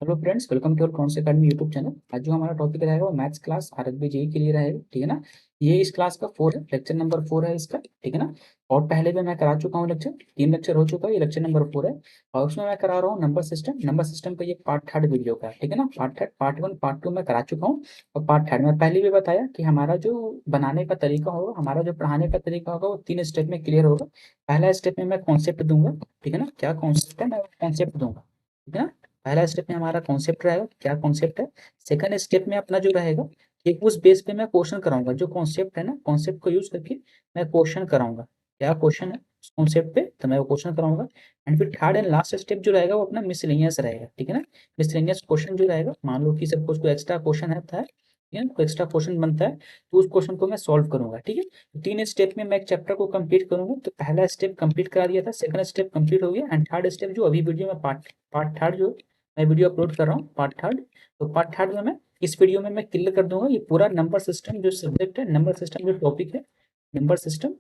Hello friends, welcome to और कौन से अकेडमी यूट्यूब चैनल। आज जो हमारा टॉपिक रहेगा वो मैथ्स क्लास आरएसबी जेई के लिए रहेगा। ठीक है ना। ये इस क्लास का 4 है, लेक्चर नंबर 4 है इसका। ठीक है ना। और पहले भी मैं करा चुका हूँ लेक्चर, 3 लेक्चर हो चुका है, ये लेक्चर नंबर 4 है। और उसमें मैं करा रहा हूँ नंबर सिस्टम का ये पार्ट थर्ड वीडियो का। ठीक है ना। पार्ट थर्ड, पार्ट 1 पार्ट 2 मैं करा चुका हूँ। और पार्ट थर्ड में पहले भी बताया कि हमारा जो बनाने का तरीका होगा, हमारा जो पढ़ाने का तरीका होगा वो 3 स्टेप में क्लियर होगा। पहला स्टेप में मैं कॉन्सेप्ट दूंगा। ठीक है ना। क्या कॉन्सेप्ट है, मैं कॉन्सेप्ट दूंगा। ठीक है ना। पहला स्टेप में हमारा कॉन्सेप्ट रहेगा, क्या कॉन्सेप्ट है। सेकंड स्टेप में अपना जो रहेगा कि उस बेस पे मैं क्वेश्चन कराऊंगा, जो कॉन्सेप्ट है ना, कॉन्सेप्ट को यूज करके मैं क्वेश्चन कराऊंगा। क्या क्वेश्चन है उस कॉन्सेप्ट पे, तो मैं वो क्वेश्चन कराऊंगा। एंड फिर थर्ड एंड लास्ट स्टेप जो रहेगा वो अपना मिसलेनियस रहेगा। ठीक है ना। मिसलेनियस क्वेश्चन जो रहेगा, मान लो कि सपोज कोई एक्स्ट्रा क्वेश्चन है, ठीक है ना, कोई एक्स्ट्रा क्वेश्चन बनता है तो उस क्वेश्चन को मैं सॉल्व करूंगा। ठीक है। तो 3 स्टेप में मैं एक चैप्टर को कंप्लीट करूंगा। तो पहला स्टेप कंप्लीट करा दिया था, सेकंड स्टेप कंप्लीट हो गया, एंड थर्ड स्टेप जो अभी वीडियो में पार्ट पार्ट थर्ड जो मैं वीडियो अपलोड कर रहा हूँ, पार्ट थर्ड। तो पार्ट थर्ड में मैं इस वीडियो में मैं क्लियर कर दूंगा ये पूरा नंबर सिस्टम जो सब्जेक्ट है, नंबर सिस्टम जो टॉपिक है, नंबर सिस्टम।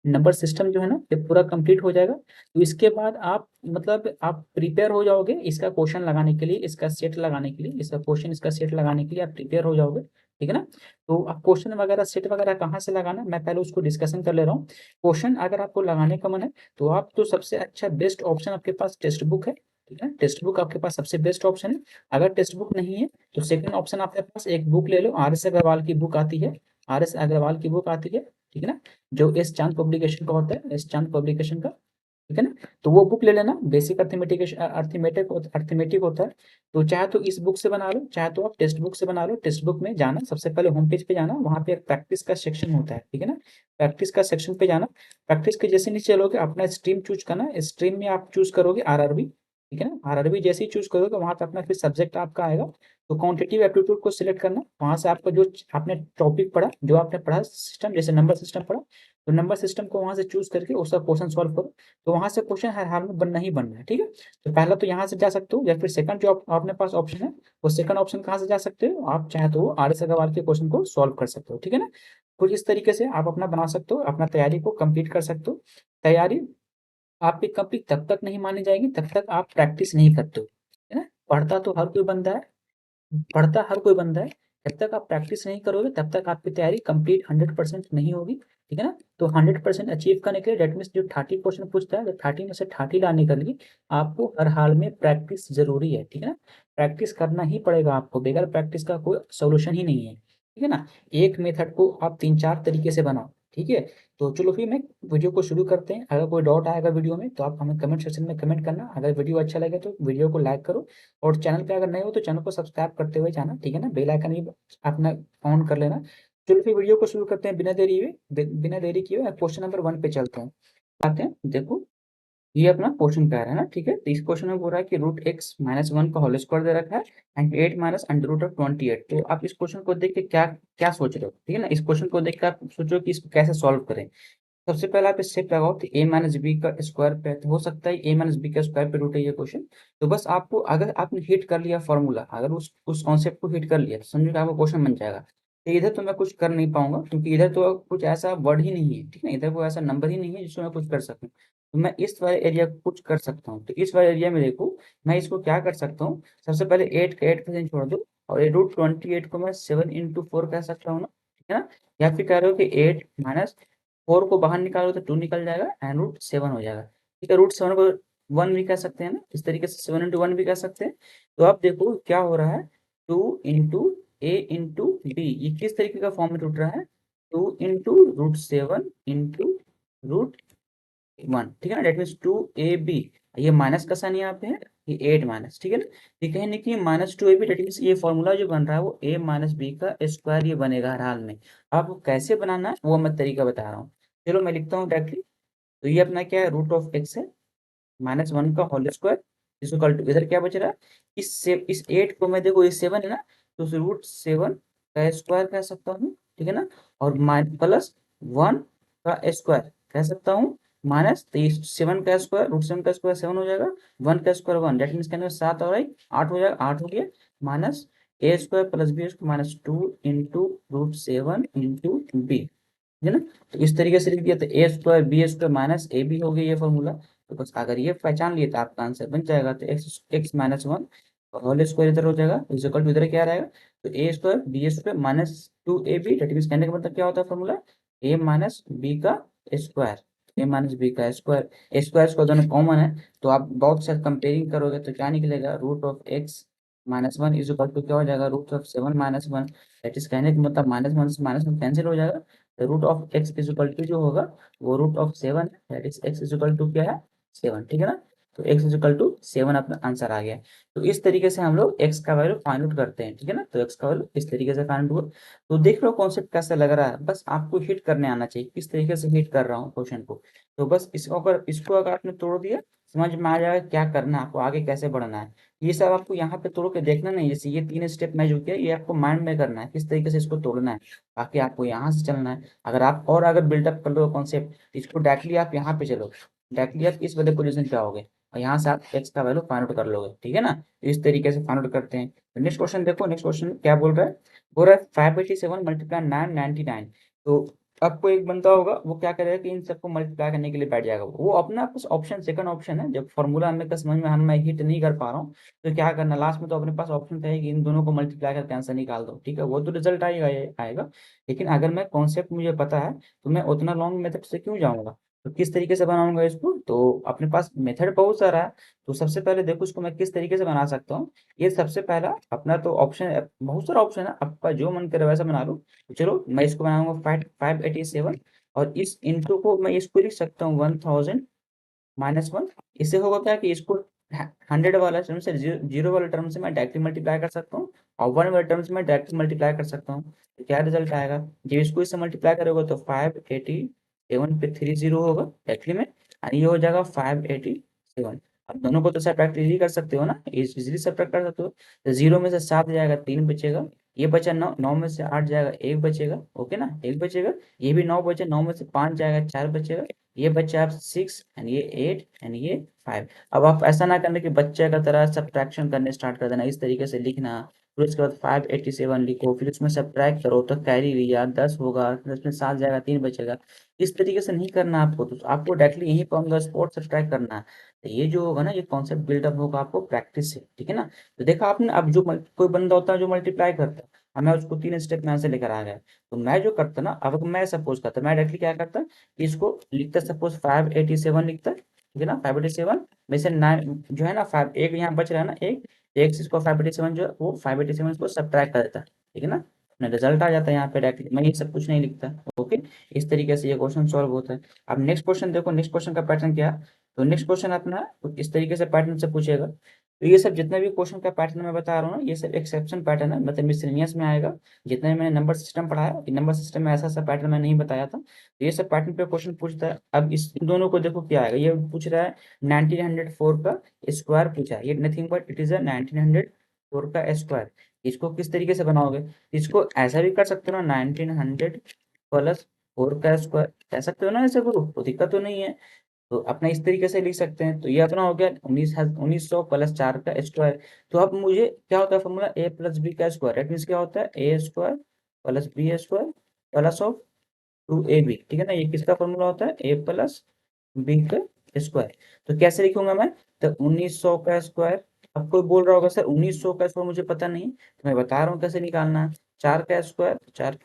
नंबर सिस्टम जो है ना ये पूरा कंप्लीट हो जाएगा। तो इसके बाद आप मतलब आप प्रिपेयर हो जाओगे इसका क्वेश्चन लगाने के लिए, इसका सेट लगाने के लिए, इसका क्वेश्चन इसका सेट लगाने के लिए आप प्रिपेयर हो जाओगे। ठीक है ना। तो आप क्वेश्चन वगैरह सेट वगैरह कहाँ से लगाना, मैं पहले उसको डिस्कशन कर ले रहा हूँ। क्वेश्चन अगर आपको लगाने का मन है तो आप तो सबसे अच्छा बेस्ट ऑप्शन आपके पास टेक्स्ट बुक है। ठीक है। टेक्स्ट बुक आपके पास सबसे बेस्ट ऑप्शन है। अगर टेक्स्ट बुक नहीं है तो सेकंड ऑप्शन आपके पास एक बुक ले लो, आर एस अग्रवाल की बुक आती है। आर एस अग्रवाल की बुक आती है। ठीक है ना। जो एस चांद पब्लिकेशन का होता है, एस चांद पब्लिकेशन का। ठीक है ना। तो वो बुक ले लेना, बेसिक अर्थमेटिक अर्थमेटिक अर्थमेटिक होता है। तो चाहे तो इस बुक से बना लो, चाहे तो आप टेक्स्ट बुक से बना लो। टेक्स्ट बुक में जाना, सबसे पहले होम पेज पे जाना, वहां पे एक प्रैक्टिस का सेक्शन होता है। ठीक है ना। प्रैक्टिस का सेक्शन पे जाना। प्रैक्टिस के जैसे नीचे चलोगे अपना स्ट्रीम चूज करना, स्ट्रीम में आप चूज करोगे आरआरबी। ठीक है ना। आरआरबी जैसे ही चूज करोगे वहां पे अपना फिर सब्जेक्ट आपका आएगा। तो क्वांटिटेटिव एप्टीट्यूड को सिलेक्ट करना, वहां से आपका जो आपने टॉपिक पढ़ा, जो आपने पढ़ा सिस्टम, जैसे नंबर सिस्टम पढ़ा, तो नंबर सिस्टम को वहां से चूज करके उसका क्वेश्चन सॉल्व करो। तो वहां से क्वेश्चन हर हाल में बनना ही बनना है। ठीक है। तो पहला तो यहाँ से जा सकते हो, या फिर सेकंड जो आपने पास ऑप्शन है, वो सेकंड ऑप्शन कहाँ से जा सकते हो, आप चाहे तो आर एस अग्रवाल के क्वेश्चन को सॉल्व कर सकते हो। ठीक है ना। कुछ इस तरीके से आप अपना बना सकते हो, अपना तैयारी को कंप्लीट कर सकते हो। तैयारी आपकी कंप्लीट तब तक नहीं मानी जाएगी तब तक आप प्रैक्टिस नहीं करते हो। है ना। पढ़ता तो हर कोई बंदा है, पढ़ता हर कोई बंदा है। जब तक आप प्रैक्टिस नहीं करोगे तब तक आपकी तैयारी कंप्लीट 100% नहीं होगी। ठीक है ना। तो 100% अचीव करने के लिए डेट मीन्स जो 30 क्वेश्चन पूछता है, तो 30 में से 30 लाने के लिए आपको हर हाल में प्रैक्टिस जरूरी है। ठीक है ना। प्रैक्टिस करना ही पड़ेगा आपको, बगैर प्रैक्टिस का कोई सोल्यूशन ही नहीं है। ठीक है ना। एक मेथड को आप 3-4 तरीके से बनाओ। ठीक है। तो चलो फिर मैं वीडियो को शुरू करते हैं। अगर कोई डाउट आएगा वीडियो में तो आप हमें कमेंट सेक्शन में कमेंट करना। अगर वीडियो अच्छा लगे तो वीडियो को लाइक करो, और चैनल पे अगर नए हो तो चैनल को सब्सक्राइब करते हुए जाना। ठीक है ना। बेल आइकन भी अपना ऑन कर लेना। चलो फिर वीडियो को शुरू करते हैं बिना देरी हुए, बिना देरी किए क्वेश्चन नंबर 1 पे चलते हैं। आते हैं, देखो ये अपना क्वेश्चन कह रहा है ना। ठीक है। तो इस क्वेश्चन में बोल रहा है कि रूट एक्स माइनस वन का होल स्क्वायर दे रखा है and 8 minus under root of 28। तो आप इस क्वेश्चन को देख के क्या क्या सोच रहे हो। ठीक है ना। इस क्वेश्चन को देख के आप सोचो कि इसको कैसे सॉल्व करें। सबसे पहले आप स्टेप लगाओ, तो ए माइनस बी का स्क्वायर पे, तो हो सकता है ए माइनस बी का स्क्वायर पे रूट है ये क्वेश्चन। तो बस आपको, अगर आपने हिट कर लिया फॉर्मूला, अगर उस कॉन्सेप्ट को हिट कर लिया तो समझो कि आपका क्वेश्चन बन जाएगा। तो इधर तो मैं कुछ कर नहीं पाऊंगा क्योंकि इधर तो कुछ ऐसा वर्ड ही नहीं है। ठीक है। इधर कोई ऐसा नंबर ही नहीं है जिसमें मैं कुछ कर सकूं। तो मैं इस वाले एरिया को कुछ कर सकता हूँ। तो इस वाले एरिया में देखो, मैं इसको क्या कर सकता हूँ। सबसे पहले 8 का 8% छोड़ दो, और ये रूट 28 को मैं 7 into 4 कह सकता हूँ ना। ठीक है ना। या फिर कह रहे हो कि 8 माइनस 4 को बाहर निकालो तो 2 निकल जाएगा एंड रूट 7 हो जाएगा। ठीक है। रूट 7 को 1 भी कह सकते हैं ना, इस तरीके से 7 into 1 भी कह सकते हैं। तो आप देखो क्या हो रहा है, 2 into a into b, ये किस तरीके का फॉर्म में टूट रहा है, 2 into रूट 7 into रूट 1। ठीक है ना। डेट मीन्स 2ab, ये माइनस का साइन यहाँ पे है, ये 8 माइनस। ठीक है ना। ये कहीं ना कहीं -2ab, डेट मीन्स ये फॉर्मूला जो बन रहा है वो a माइनस बी का स्क्वायर ये बनेगा हर हाल में। आपको कैसे बनाना है वो मैं तरीका बता रहा हूँ। चलो मैं लिखता हूँ डायरेक्टली। तो ये अपना क्या है, रूट ऑफ एक्स है माइनस वन का होल स्क्वायर, इसको कल टू, इधर क्या बच रहा है, इस 8 को मैं, देखो ये 7 है ना, तो उस रूट 7 का स्क्वायर कह सकता हूँ। ठीक है ना। और प्लस 1 का स्क्वायर कह सकता हूँ, माइनस, तो ये 7 का स्क्वायर, रूट 7 का स्क्वायर 7 हो जाएगा, 1 का स्क्वायर 1, डेट मीन्स कहने 7 और 1 8 हो जाएगा, 8 हो गया, minus A square plus B square -2 into root 7 into B. है ना। तो इस तरीके से लिख दिया, तो A square B square minus A B हो गया ये फॉर्मूला। तो बस अगर ये पहचान लिए तो आपका आंसर बन जाएगा। तो X X minus one whole square इधर हो जाएगा, इज इक्वल टू इधर क्या रहेगा, तो A square B square minus 2ab, that means कहने का मतलब क्या होता है फॉर्मूला, ए माइनस बी का स्क्वायर, ए माइनस बी का स्क्वायर, स्क्वायर को दोनों कॉमन है, तो आप बहुत से कंपेयरिंग करोगे तो क्या निकलेगा, root of X minus one is equal to क्या हो जाएगा, रूट ऑफ 7 - 1, दैट इज कहने का मतलब minus one minus one cancel हो जाएगा, तो root of X is equal to जो होगा वो रूट ऑफ 7 है, that is X is equal to क्या है 7, ठीक है ना। तो एक्स इज इक्वल टू 7 अपना आंसर आ गया। तो इस तरीके से हम लोग एक्स का वैल्यू फाइंड आउट करते हैं, ठीक है ना। तो एक्स का वैल्यू इस तरीके से फाइंड आउट, तो देख लो कॉन्सेप्ट कैसा लग रहा है, बस आपको हिट करने आना चाहिए किस तरीके से हिट कर रहा हूँ क्वेश्चन को। तो बस इसको अगर आपने तोड़ दिया, समझ में आ जाएगा क्या करना है आपको, आगे कैसे बढ़ना है। ये सब आपको यहाँ पे तोड़ के देखना नहीं, जैसे ये 3 स्टेप मैं जो किया ये आपको माइंड में करना है किस तरीके से इसको तोड़ना है, बाकी आपको यहाँ से चलना है। अगर आप और अगर बिल्डअप कर लो कॉन्सेप्ट, इसको डायरेक्टली आप यहाँ पे चलो, डायरेक्टली आप इस वाले पोजीशन पे आओगे और यहाँ से आप एक्स का वैल्यू फाइंड आउट कर लोगे, ठीक है ना। तो इस तरीके से फाइंड आउट करते हैं। तो नेक्स्ट क्वेश्चन देखो, नेक्स्ट क्वेश्चन क्या बोल रहा है 587 मल्टीप्लाई 999। तो आपको एक बंदा होगा वो क्या करेगा कि इन सबको मल्टीप्लाई करने के लिए बैठ जाएगा, वो अपना पास ऑप्शन सेकंड ऑप्शन है, जब फॉर्मूला हमें का समझ में हम मैं हिट नहीं कर पा रहा हूँ तो क्या करना, लास्ट में तो अपने पास ऑप्शन है कि इन दोनों को मल्टीप्लाई करके आंसर निकाल दो, ठीक है, वो तो रिजल्ट आएगा आएगा। लेकिन अगर मैं कॉन्सेप्ट मुझे पता है तो मैं उतना लॉन्ग मेथड से क्यों जाऊंगा, तो किस तरीके से बनाऊंगा इसको, तो अपने पास मेथड बहुत सारा है। तो सबसे पहले देखो इसको मैं किस तरीके से बना सकता हूँ। ये सबसे पहला अपना तो ऑप्शन, बहुत सारा ऑप्शन है, आपका जो मन करे वैसा बना लो। तो चलो मैं इसको बनाऊंगा 587, और इस इंटू को मैं इसको लिख सकता हूँ 1000 - 1। इससे होगा क्या कि इसको 100 वाला टर्म से जीरो वाले टर्म से मैं डायरेक्टली मल्टीप्लाई कर सकता हूँ, और 1 वाले टर्म से मैं डायरेक्टली मल्टीप्लाई कर सकता हूँ। तो क्या रिजल्ट आएगा, जब इसको इससे मल्टीप्लाई करोगे तो 587 पे 30 होगा डायरेक्टली में, और ये हो जाएगा 587। अब दोनों को तो सब्ट्रैक्ट इजीली कर सकते हो ना, इजीली सब्ट्रैक्ट कर सकते हो। तो जीरो में से 7 जाएगा 3 बचेगा, ये बचा 9, 9 में से 8 जाएगा 1 बचेगा, ओके ना 1 बचेगा। ये भी 9 बचे, 9 में से 5 जाएगा 4 बचेगा, ये बच्चा आप 6 एंड ये 8 एंड ये 5। अब आप ऐसा ना करने कि बच्चे का तरह सब्ट्रैक्शन करने स्टार्ट कर देना, इस तरीके से लिखना, फिर उसके बाद 587 लिखो, फिर उसमें सब्ट्रैक्ट करो तो कैरी लिया 10 होगा, 10 में 7 जाएगा 3 बचेगा। इस तरीके से नहीं करना आपको, तो आपको डायरेक्टली यहीं पर ऑन द स्पॉट सब्ट्रैक्ट करना है। तो ये जो होगा ना, ये कॉन्सेप्ट बिल्डअप होगा आपको प्रैक्टिस से, ठीक है ना। तो देखा आपने, अब जो कोई बंदा होता है जो मल्टीप्लाई करता है, हमें उसको 3 स्टेप में से लेकर आ गया, तो मैं जो करता ना, अब मैं सपोज करता, मैं डायरेक्टली क्या करता, इसको लिखता सपोज 587 लिखता है, ठीक है ना। 587 में से 9 जो है ना, 5 एक यहाँ बच रहा है ना, एक एक से इसको 587 जो है वो 587 को सब्ट्रैक्ट कर देता है, ठीक है ना। अपना रिजल्ट आ जाता है यहाँ पे डायरेक्टली, मैं ये सब कुछ नहीं लिखता, ओके। इस तरीके से ये क्वेश्चन सॉल्व होता है। अब नेक्स्ट क्वेश्चन देखो, नेक्स्ट क्वेश्चन का पैटर्न क्या है। तो नेक्स्ट क्वेश्चन अपना कुछ इस तरीके से पैटर्न से पूछेगा। तो ये सब जितने भी क्वेश्चन का पैटर्न मैं बता रहा हूँ ना, ये सब एक्सेप्शन पैटर्न है, मतलब मिसलेनियस में आएगा। जितने मैंने नंबर सिस्टम पढ़ाया, नंबर सिस्टम में ऐसा पैटर्न मैं नहीं बताया था, तो ये सब पैटर्न पे क्वेश्चन पूछता है। अब इस इन दोनों को देखो क्या आएगा, ये पूछ रहा है 1904 का स्क्वायर पूछा है, ये nothing but it is a 1904 का स्क्वायर। इसको किस तरीके से बनाओगे, इसको ऐसा भी कर सकते हो ना, 1900 + 4 का स्क्वायर कह सकते हो ना, ऐसे करो तो दिक्कत तो नहीं है। तो अपना इस तरीके से लिख सकते हैं। तो ये अपना हो गया 1900 + 4 का स्क्वायर। तो अब मुझे क्या होता है फॉर्मूला, a + b का स्क्वायर, दैट मीन्स क्या होता है a square + b square plus of 2ab, ठीक है ना। ये किसका फॉर्मूला होता है, a + b का स्क्वायर। तो कैसे लिखूंगा मैं, तो 1900 का स्क्वायर। अब कोई बोल रहा होगा सर 1900 का स्क्वायर मुझे पता नहीं, तो मैं बता रहा हूँ कैसे निकालना है। 4 का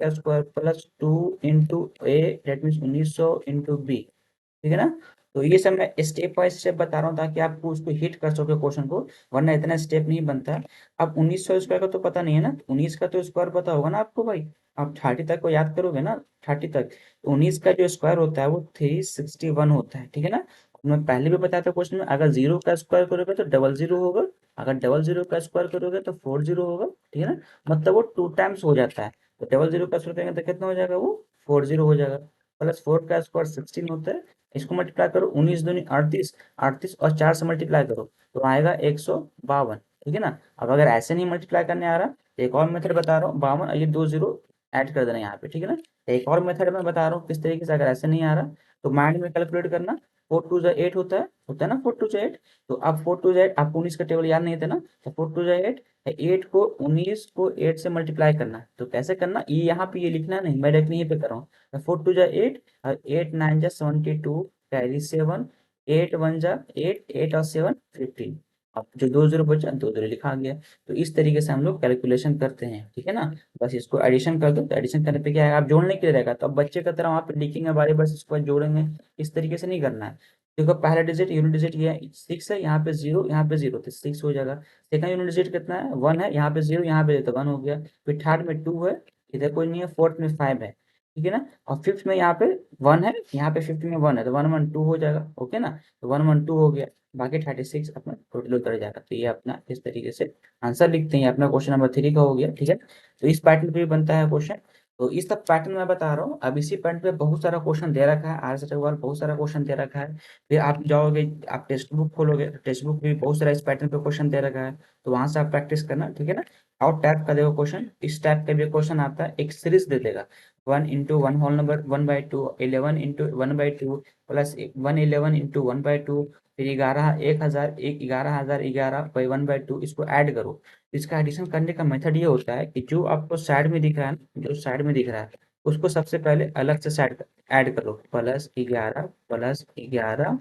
square plus 2 into a, that means 1900 into b, ठीक है ना। तो ये सब मैं स्टेप बाय स्टेप बता रहा हूँ ताकि आपको उसको हिट कर सके क्वेश्चन को, वरना इतना स्टेप नहीं बनता। अब 1900 स्क्वायर का तो पता नहीं है ना, 19 का तो स्क्वायर पता होगा ना आपको भाई, आप 30 तक को याद करोगे ना, 30 तक। तो 19 का जो स्क्वायर होता है वो 361 होता है, ठीक है ना। मैं पहले भी बताया था क्वेश्चन में, अगर 0 का स्क्वायर करोगे तो 00 होगा, अगर 00 का स्क्वायर करोगे तो 40 होगा, ठीक है ना। मतलब वो 2 टाइम्स हो जाता है। तो 00 का स्क्वायर करेंगे तो कितना हो जाएगा, वो 40 हो जाएगा। प्लस 4 का स्क्वायर 16 होता है, इसको मल्टीप्लाई करो, 19 दूनी 38, 38 और 4 से मल्टीप्लाई करो तो आएगा 152, ठीक है ना। अब अगर ऐसे नहीं मल्टीप्लाई करने आ रहा, तो एक और मेथड बता रहा हूँ, 52 और ये 2 जीरो ऐड कर देना यहाँ पे, ठीक है ना। एक और मेथड मैं बता रहा हूँ किस तरीके से, अगर ऐसे नहीं आ रहा तो माइंड में कैलकुलेट करना। 4 2 8 होता है ना, 4 2 8। तो अब 4 2 8, आपको 19 का टेबल याद नहीं था ना, तो 4 2 8, 8 को 19 को 8 से मल्टीप्लाई करना। तो कैसे करना, ये यहाँ पे ये लिखना नहीं, मैं डायरेक्ट यहीं पे कर रहा हूँ। 4 2 8 और 8 9 72 कैरी 7, 8 1 8, 8 और 7 15। अब जो 2 0 बचा 2 0 लिखा गया। तो इस तरीके से हम लोग कैलकुलेशन करते हैं, ठीक है ना। बस इसको एडिशन कर दो, तो एडिशन करने पे क्या है, आप जोड़ने के लिए रहेगा तो अब बच्चे का तरह वहाँ पे लिखेंगे बारी बार, इसको जोड़ेंगे। इस तरीके से नहीं करना है। देखो पहला डिजिट यूनिट डिजिट ये 6 है, यहाँ पे 0 यहाँ पे 0 तो 6 हो जाएगा। सेकंड यूनिट डिजिट कितना है, 1 है, यहाँ पे 0 यहाँ पे तो 1 हो गया। फिर थर्ड में 2 है, इधर कोई नहीं है, फोर्थ में 5 है, ठीक है ना। और फिफ्थ में यहाँ पे 1 है, यहाँ पे फिफ्थ में 1 है, तो 1 1 2 हो जाएगा, ओके ना। तो 1 1 2 हो गया, बाकी 36 अपना टोटल उतर जाएगा। तो ये अपना इस तरीके से आंसर लिखते हैं। अपना क्वेश्चन नंबर 3 का हो गया, ठीक है। तो इस पैटर्न पे भी बनता है क्वेश्चन। तो इस सब पैटर्न मैं बता रहा हूँ। अब इसी पैटर्न पे बहुत सारा क्वेश्चन दे रखा है, आज तक बार बहुत सारा क्वेश्चन दे रखा है। फिर आप जाओगे, आप टेक्स्ट बुक खोलोगे, टेक्स्ट बुक में भी बहुत सारा इस पैटर्न पे क्वेश्चन दे रखा है, तो वहां से आप प्रैक्टिस करना, ठीक है ना। और टाइप का देखो क्वेश्चन, इस टाइप का भी क्वेश्चन आता है, एक सीरीज दे देगा। 1 into 1 whole number 1/2, 11 into 1/2 plus 111 into 1/2, फिर 11 1000 11,011/1/2, इसको ऐड करो। इसका एडिशन करने का मेथड ये होता है कि जो आपको साइड में दिख रहा है ना, जो साइड में दिख रहा है उसको सबसे पहले अलग से साइड ऐड करो। +11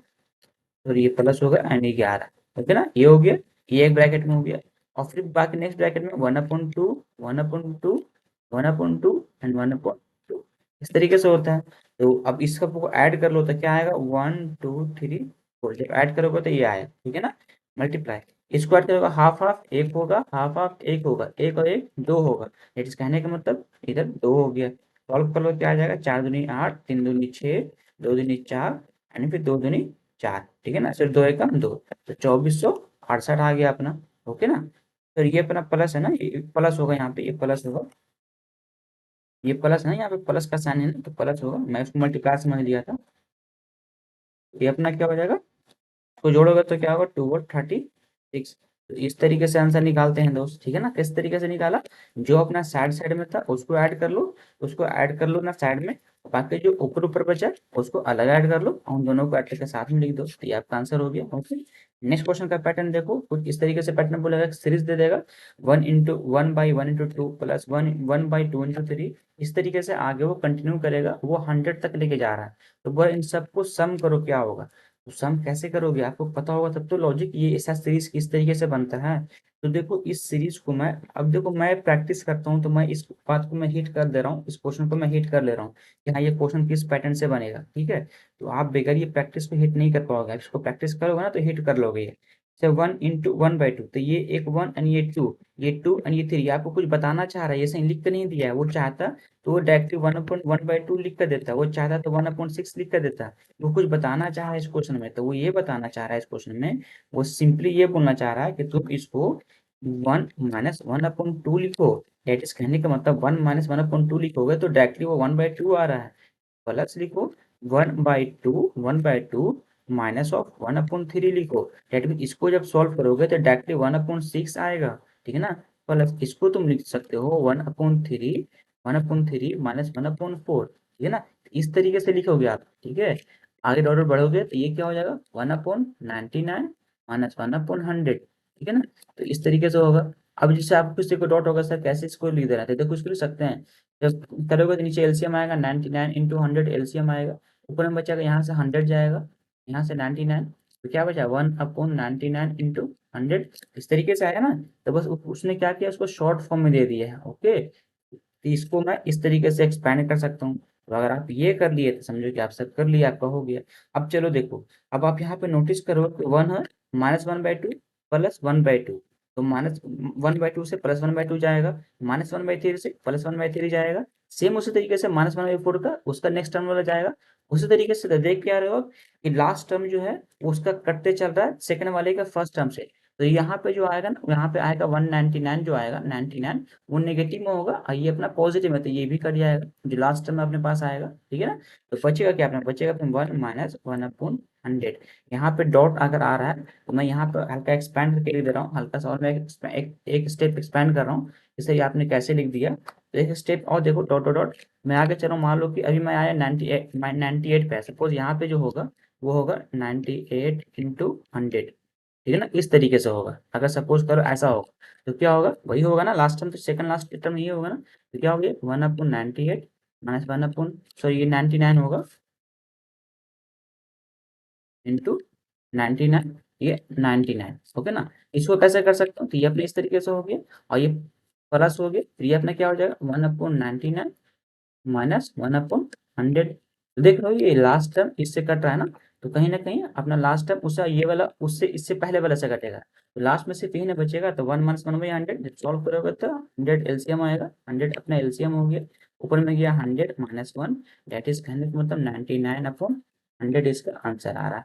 और ये प्लस होगा एंड 11, ओके ना, ये हो गया। ये एक ब्रैकेट में हो गया। और फिर बाकी नेक्स्ट ब्रैकेट में 1/2 1/2 1/2 एंड 1/2, इस तरीके से होता है। तो अब इसका को ऐड कर लो तो क्या आएगा, 1 2 3 4, जब ऐड करोगे तो ये आएगा, ठीक है ना। मल्टीप्लाई, इसको ऐड करोगे, हाफ हाफ एक होगा, हाफ हाफ एक होगा, एक और एक दो होगा। इट इज कहने का मतलब इधर 2 हो गया। सॉल्व कर लो, क्या आ जाएगा, 4 दूनी 8, 3 दूनी 6, 2 दूनी 4 एंड फिर 2 दूनी 4, ठीक है ना। सिर्फ 2 एकम 2, तो 2468 आ गया अपना, ओके ना। तो ये अपना प्लस है ना, ये प्लस होगा, यहाँ पे ये प्लस होगा, ये प्लस है ना, यहाँ पे प्लस का साइन है ना, तो प्लस होगा। मैं उसको मल्टीप्लाई समझ लिया था। ये अपना क्या हो जाएगा, इसको जोड़ोगे तो क्या होगा, 2 और 36। तो इस तरीके से आंसर निकालते हैं दोस्त, ठीक है ना। किस तरीके से निकाला, जो अपना साइड साइड में था उसको ऐड कर लो, उसको ऐड कर लो ना साइड में, बाकी जो ऊपर ऊपर बचा उसको अलग ऐड कर लो, और उन दोनों को ऐड करके साथ में लिख दो, तो ये आपका आंसर हो गया, ओके। नेक्स्ट क्वेश्चन का पैटर्न देखो, कुछ इस तरीके से पैटर्न बोलेगा, सीरीज दे देगा, 1/1/1/2 प्लस 1/2/3, इस तरीके से आगे वो कंटिन्यू करेगा, वो 100 तक लेके जा रहा है। तो वह इन सबको सम करो, क्या होगा। तो सम कैसे करोगे, आपको पता होगा तब तो लॉजिक, ये ऐसा सीरीज किस तरीके से बनता है। तो देखो इस सीरीज को मैं, अब देखो मैं प्रैक्टिस करता हूँ तो मैं इस बात को मैं हिट कर दे रहा हूँ, इस क्वेश्चन को मैं हिट कर ले रहा हूँ कि हाँ ये क्वेश्चन किस पैटर्न से बनेगा, ठीक है। तो आप बगैर ये प्रैक्टिस को हिट नहीं कर पाओगे, आप इसको प्रैक्टिस करोगे ना तो हिट कर लोगे ये। से 1/1/2, तो ये एक 1 एंड ये 2, ये 2 एंड ये 3, आपको कुछ बताना चाह रहा है, ये सही लिख कर नहीं दिया है। वो चाहता तो वो डायरेक्टली 1/1/2 लिख कर देता, वो चाहता तो 1/6 लिख कर देता। वो कुछ बताना चाह रहा है इस क्वेश्चन में, तो वो ये बताना चाह रहा है इस क्वेश्चन में, वो सिंपली ये बोलना चाह रहा है कि तुम इसको 1 - 1/2 लिखो। डेट इज कहने का मतलब 1 - 1/2 लिखोगे तो डायरेक्टली वो 1/2 आ रहा है। प्लस लिखो 1/2 माइनस ऑफ 1/3 लिखो। डेट मीन इसको जब सॉल्व करोगे तो डायरेक्टली 1/6 आएगा, ठीक है ना। प्लस इसको तुम लिख सकते हो 1/3 माइनस 1/4, ठीक है ना। इस तरीके से लिखोगे आप, ठीक है। आगे डॉट बढ़ोगे तो ये क्या हो जाएगा, 1/99 माइनस 1/100, ठीक है ना। तो इस तरीके से होगा। अब जैसे आपको किसी को डॉट होगा, सर कैसे इसको लिख दे रहे थे, देखो इसको लिख सकते हैं। जब करोगे तो नीचे एलसीएम आएगा, 99 into 100 एलसीएम आएगा, ऊपर में बचेगा, यहाँ से 100 जाएगा, यहाँ से 99, तो क्या बचा 1/99 into 100, इस तरीके से आएगा ना। तो बस उसने क्या किया, उसको शॉर्ट फॉर्म में दे दिया है, ओके। तो इसको मैं इस तरीके से एक्सपैंड कर सकता हूँ। तो अगर आप ये कर लिए तो समझो कि आप सब कर लिया, आपका हो गया। अब चलो देखो, अब आप यहाँ पे नोटिस करो कि 1 है, -1/2 प्लस 1/2, तो -1/2 से +1/2 जाएगा, -1/3 से +1/3 जाएगा। सेम उसी तरीके से -1/4 का उसका नेक्स्ट टर्म वाला जाएगा। उसी तरीके से देख के आ रहे हो आप कि लास्ट टर्म जो है उसका कटते चल रहा है सेकंड वाले का फर्स्ट टर्म से। तो यहाँ पे जो आएगा ना, यहाँ पे आएगा 199, जो आएगा 99 वो नेगेटिव में होगा, और ये अपना पॉजिटिव है, तो ये भी कट जाएगा, जो लास्ट टर्म अपने पास आएगा, ठीक है ना। तो बचेगा क्या, अपना बचेगा अपने 1 माइनस 1/100। यहाँ पे डॉट अगर आ रहा है तो मैं यहाँ पे हल्का एक्सपैंड करके लिख दे रहा हूँ, हल्का सा, और मैं एक स्टेप एक्सपैंड कर रहा हूँ। जैसे ये आपने कैसे लिख दिया, तो एक स्टेप और देखो, डॉट डॉट डॉट, मैं आगे चल रहा हूँ। मान लो कि अभी मैं आया 98 पे, सपोज यहाँ पे जो होगा वो होगा 98 into 100, ठीक है ना। इस तरीके से होगा, अगर सपोज करो ऐसा होगा तो क्या होगा, वही होगा ना लास्ट टर्म, तो सेकंड लास्ट टर्म यही होगा ना। तो क्या हो गया, 1/98 माइनस 1/, ये 99 होगा इंटू 99, ये 99, ओके ना। इसको कैसे कर सकता हूँ, तो ये अपने इस तरीके से हो गया और ये प्लस हो गया, फिर ये अपना क्या हो जाएगा 1/99 माइनस 1/100। देख लो ये लास्ट टर्म इससे कट रहा है ना, तो कहीं ना कहीं अपना लास्ट टर्म उससे ये वाला उससे इससे पहले वाला से कटेगा, तो लास्ट में सिर्फ यही ना बचेगा, तो 1 - 1/100 जब सॉल्व करोगे तो 100 एलसीएम आएगा, 100 अपना एलसीएम हो गया, ऊपर में गया 100 - 1, दैट इज कहने का मतलब 99/100 इसका आंसर आ रहा है।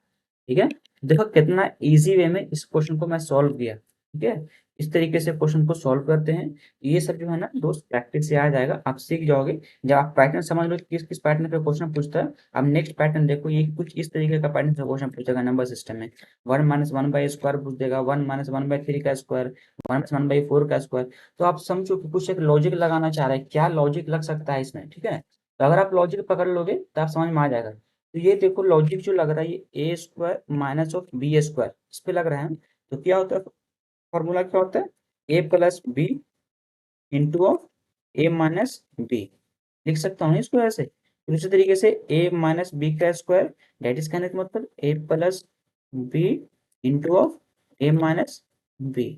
ठीक है, देखो कितना इजी वे में इस क्वेश्चन को मैं सॉल्व किया। ठीक है, इस तरीके से क्वेश्चन को सॉल्व करते हैं। ये सब जो है ना दोस्त प्रैक्टिस से आ जाएगा, आप सीख जाओगे। जब आप पैटर्न समझ लो कि किस किस पैटर्न का क्वेश्चन पूछता है, अब नेक्स्ट पैटर्न देखो, ये कुछ इस तरीके का पैटर्न का क्वेश्चन पूछेगा नंबर सिस्टम में। 1 - 1/स्क्वायर पूछ देगा, 1 - 1/3 का स्क्वायर, 1 - 1/4 का स्क्वायर। तो आप समझो कि कुछ एक लॉजिक लगाना चाह रहे हैं, क्या लॉजिक लग सकता है इसमें। ठीक है, तो अगर आप लॉजिक पकड़ लोगे तो आप समझ में आ जाएगा। तो ये देखो लॉजिक जो लग रहा है, ये A square minus of B square इस पे लग रहा है। तो क्या होता है, फॉर्मूला क्या होता है, A plus B into of A minus B. लिख सकता हूँ ना इसको ऐसे। फिर उसी तरीके से ए माइनस बी का स्क्वायर, डेट इज कहने का मतलब A plus B into of A minus B.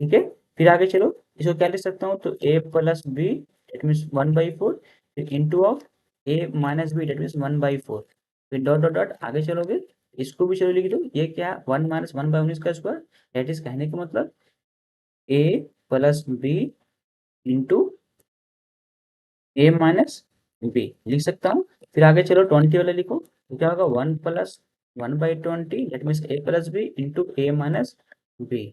ठीक है, फिर आगे चलो, इसको क्या लिख सकता हूँ, तो A plus B that means 1/4, फिर into of A minus B that means 1/4, फिर डॉट डॉट डॉट आगे चलोगे, इसको भी चलो लिख दो, ये क्या 1 - 1/19 का स्क्वायर, डेट इज कहने का मतलब A plus B into A minus B लिख सकता हूँ। फिर आगे चलो 20 वाला लिखो, तो क्या होगा 1 + 1/20 that means A plus B into A minus B.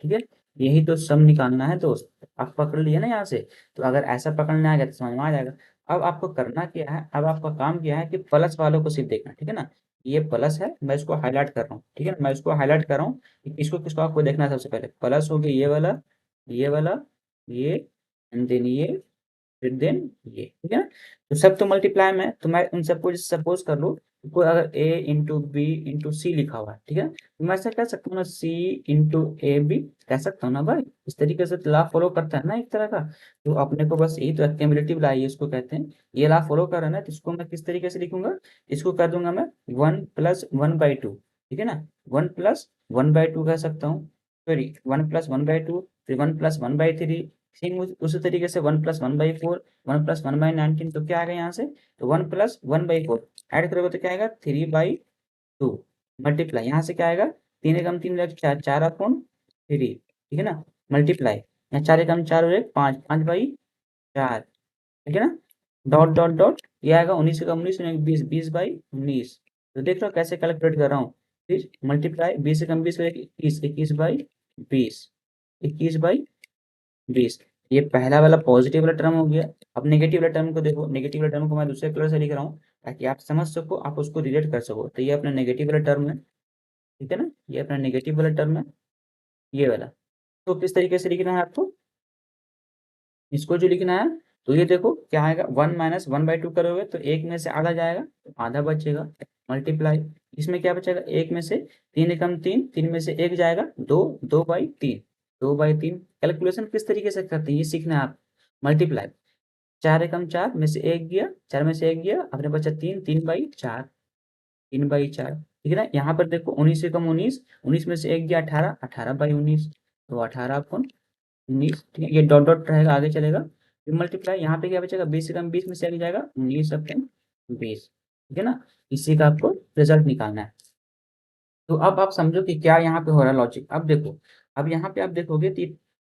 ठीक है, यही तो सम निकालना है दोस्त, आप पकड़ लिए ना यहाँ से। तो अगर ऐसा पकड़ने आ गया तो समझ में आ जाएगा। अब आपको करना क्या है, अब आपका काम क्या है कि प्लस वालों को सिर्फ देखना। ठीक है ना, ये प्लस है, मैं इसको हाईलाइट कर रहा हूँ। ठीक है ना, मैं इसको हाईलाइट कर रहा हूँ कि किसको किसको आपको देखना है। सबसे पहले प्लस हो गया ये वाला, ये वाला, ये एंड देन ये, फिर देन ये। ठीक है ना, तो सब तो मल्टीप्लाई में है, तो मैं उन सबको सपोज कर लो, कोई अगर a इंटू बी इंटू सी लिखा हुआ है, ठीक है, तो मैं ऐसा कह सकता हूँ ना c इंटू ए बी, कह सकता हूँ ना भाई। इस तरीके से लॉ फॉलो करता है ना एक तरह का। तो अपने को बस यही तो क्यूमुलेटिव लॉ है इसको कहते हैं। ये लॉ फॉलो कर रहा है ना, तो इसको मैं किस तरीके से लिखूंगा, इसको कर दूंगा मैं 1 + 1/2। ठीक है ना, 1 + 1/2 कह सकता हूँ, सॉरी 1 + 1/2, फिर 1 + 1/3, सेम उसी तरीके से 1 + 1/4, 1 + 1/19। तो क्या आ गया यहाँ से, तो 1 + 1/4 ऐड करोगे तो क्या आएगा 3/2, मल्टीप्लाई यहाँ से क्या आएगा, 3 × 3 = 4, 4/3। ठीक है ना, मल्टीप्लाई यहाँ 4 × 4 हो जाएगा 5, 5/4। ठीक है ना, डॉट डॉट डॉट ये आएगा 19 × 19 20, 20/19। तो देख लो कैसे कैलकुलेट कर रहा हूँ। फिर मल्टीप्लाई 20 × 20 हो जाएगा 21, 21/20, 21/20। ये पहला वाला पॉजिटिव वाला टर्म हो गया। अब नेगेटिव वाला टर्म को देखो, नेगेटिव वाला टर्म को मैं दूसरे कलर से लिख रहा हूँ ताकि आप समझ सको, आप उसको रिलेट कर सको। तो ये अपना नेगेटिव वाला टर्म है। ठीक है ना, ये अपना नेगेटिव वाला टर्म है, ये वाला। तो किस तरीके से लिखना है आपको, इसको जो लिखना है, तो ये देखो क्या आएगा, 1 - 1/2 करोगे तो एक में से आधा जाएगा, तो आधा बचेगा, मल्टीप्लाई इसमें क्या बचेगा, एक में से 3 × 3, 3 में से एक जाएगा, 2, 2/3, 2/3। कैलकुलेशन किस तरीके से करते हैं ये सीखना है आप। मल्टीप्लाई 4 × 4 में से एक गया, 4 में से एक गया, अपने बचा 3, 3/4, 3/4। ठीक है ना, यहाँ पर देखो 19 × 19, 19 में से एक गया 18, 18/19, तो 18/19। ठीक है, ये डॉट डॉट रहेगा आगे चलेगा, फिर मल्टीप्लाई यहाँ पे क्या बचेगा, 20 × 20 में से आगे जाएगा 19/20। ठीक है ना, इसी का आपको रिजल्ट निकालना है। तो अब आप समझो कि क्या यहाँ पे हो रहा है लॉजिक। अब देखो, अब यहाँ पे आप देखोगे तो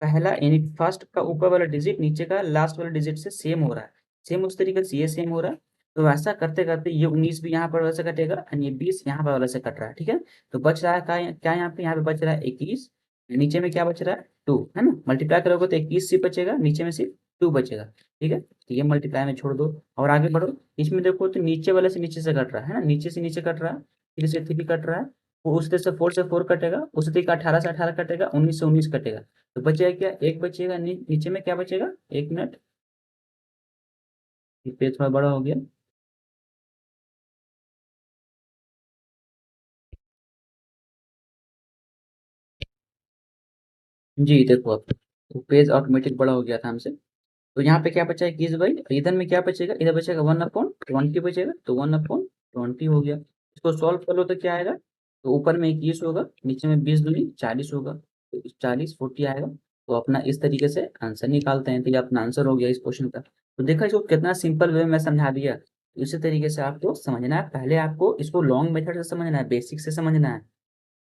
पहला यानी फर्स्ट का ऊपर वाला डिजिट नीचे का लास्ट वाला डिजिट से सेम हो रहा है, सेम उस तरीके से ये सेम हो रहा है। तो ऐसा करते करते ये 19 भी यहाँ पर वैसे कटेगा और ये 20 यहाँ पर वैसे कट रहा है। ठीक है, तो बच रहा है क्या, क्या यहाँ पे बच रहा है 21, नीचे में क्या बच रहा है 2, है ना। मल्टीप्लाई करोगे तो 21 सिर्फ बचेगा, नीचे में सिर्फ 2 बचेगा। ठीक है, तो ये मल्टीप्लाई में छोड़ दो और आगे बढ़ो। इसमें देखो तो नीचे वाले से नीचे से कट रहा है ना, नीचे से नीचे कट रहा है, 3 से 3 कट रहा है, वो उस तरह से 4 से 4 कटेगा, उसी तरीके 18 से 18 कटेगा, 19 से 19 कटेगा। तो बचेगा क्या, एक बचेगा, नीचे में क्या बचेगा, एक मिनट, ये पेज थोड़ा बड़ा हो गया। जी देखो अब तो पेज ऑटोमेटिक बड़ा हो गया था हमसे। तो यहाँ पे क्या बचा है 21/, इधर में क्या बचेगा, इधर बचेगा 1/20 बचेगा, तो 1/20 हो गया। इसको सॉल्व कर लो तो क्या आएगा, तो ऊपर में 21 होगा, नीचे में 20 दूनी 40 होगा, तो 40 40 आएगा। तो अपना इस तरीके से आंसर निकालते हैं। तो ये अपना आंसर हो गया इस क्वेश्चन का। तो देखा इसको कितना सिंपल वे में समझा दिया। तो इसी तरीके से आपको समझना है, पहले आपको इसको लॉन्ग मेथड से समझना है, बेसिक से समझना है।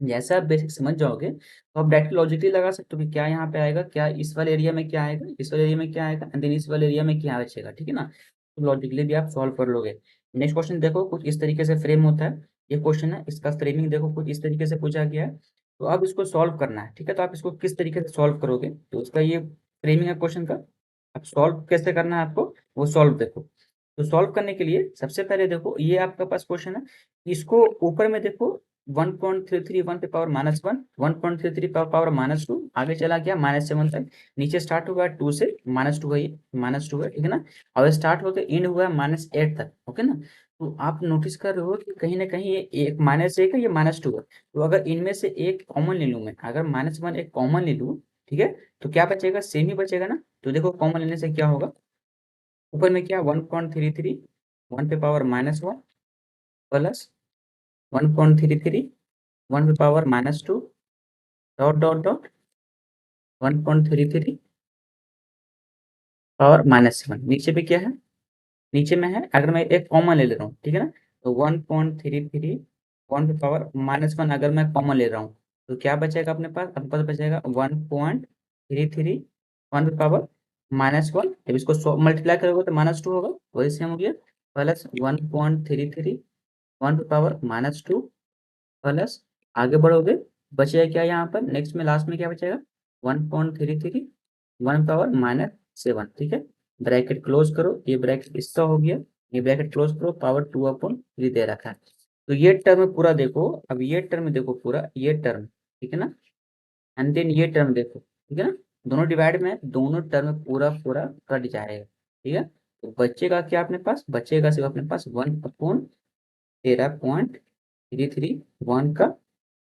जैसे आप बेसिक समझ जाओगे तो आप डायरेक्ट लॉजिकली लगा सकते हो कि क्या यहाँ पे आएगा, क्या इस वाले एरिया में क्या आएगा, इस वाले एरिया में क्या आएगा, एंड देन इस वाले एरिया में क्या बचेगा, ठीक है ना। तो लॉजिकली भी आप सॉल्व कर लोगे। नेक्स्ट क्वेश्चन देखो, कुछ इस तरीके से फ्रेम होता है। ये क्वेश्चन है, इसका फ्रेमिंग देखो कुछ इस तरीके से पूछा गया है। तो अब इसको सॉल्व करना है, ठीक है। तो आप इसको किस तरीके से सॉल्व करोगे, तो उसका ये फ्रेमिंग है क्वेश्चन का। अब सॉल्व कैसे करना है आपको, वो सॉल्व देखो। तो सॉल्व करने के लिए सबसे पहले देखो, ये आपके पास क्वेश्चन है, इसको ऊपर में देखो 1.331 पे पावर -1, 1.33 पावर -2, आगे चला गया -7 तक, नीचे स्टार्ट हुआ 2 से, -2 है, ये -2 है, ठीक है ना। और स्टार्ट होकर एंड हुआ -8 तक, ओके ना। तो आप नोटिस कर रहे हो कि कहीं ना कहीं ये एक -1 है, ये -2 है। तो अगर इनमें से एक कॉमन ले लूँ मैं, अगर -1 एक कॉमन ले लूँ, ठीक है, तो क्या बचेगा, सेम ही बचेगा ना। तो देखो कॉमन लेने से क्या होगा, ऊपर में क्या 1.33, 1 पे पावर -1 प्लस 1.33, 1 पे power -2 dot dot dot 1.33 power -7, नीचे पे क्या है, नीचे में है, अगर मैं एक कॉमन ले रहा हूँ, ठीक है ना। तो 1.33, 1 पे पावर -1 अगर मैं कॉमन ले रहा हूँ, तो क्या बचेगा अपने पास, अपने पास बचेगा 1.33, 1 पे पावर -1। जब इसको मल्टीप्लाई करोगे तो -2 होगा, वही सेम हो गया, प्लस 1.33, 1 पे पावर -2 प्लस, आगे बढ़ोगे, बचेगा क्या यहाँ पर, नेक्स्ट में लास्ट में क्या बचेगा, 1.33, 1 पावर -7, ठीक है। ब्रैकेट क्लोज करो, ये ब्रैकेट इसका हो गया, ये ब्रैकेट क्लोज करो, पावर 2/3 दे रखा है। तो ये टर्म पूरा देखो, अब ये टर्म देखो पूरा, ये टर्म, ठीक है ना, एंड देन ये टर्म देखो, ठीक है ना। दोनों डिवाइड में है, दोनों टर्म पूरा पूरा कट जाएगा, ठीक है। तो बचेगा क्या अपने पास, बचेगा सिर्फ अपने पास 1/13.331 का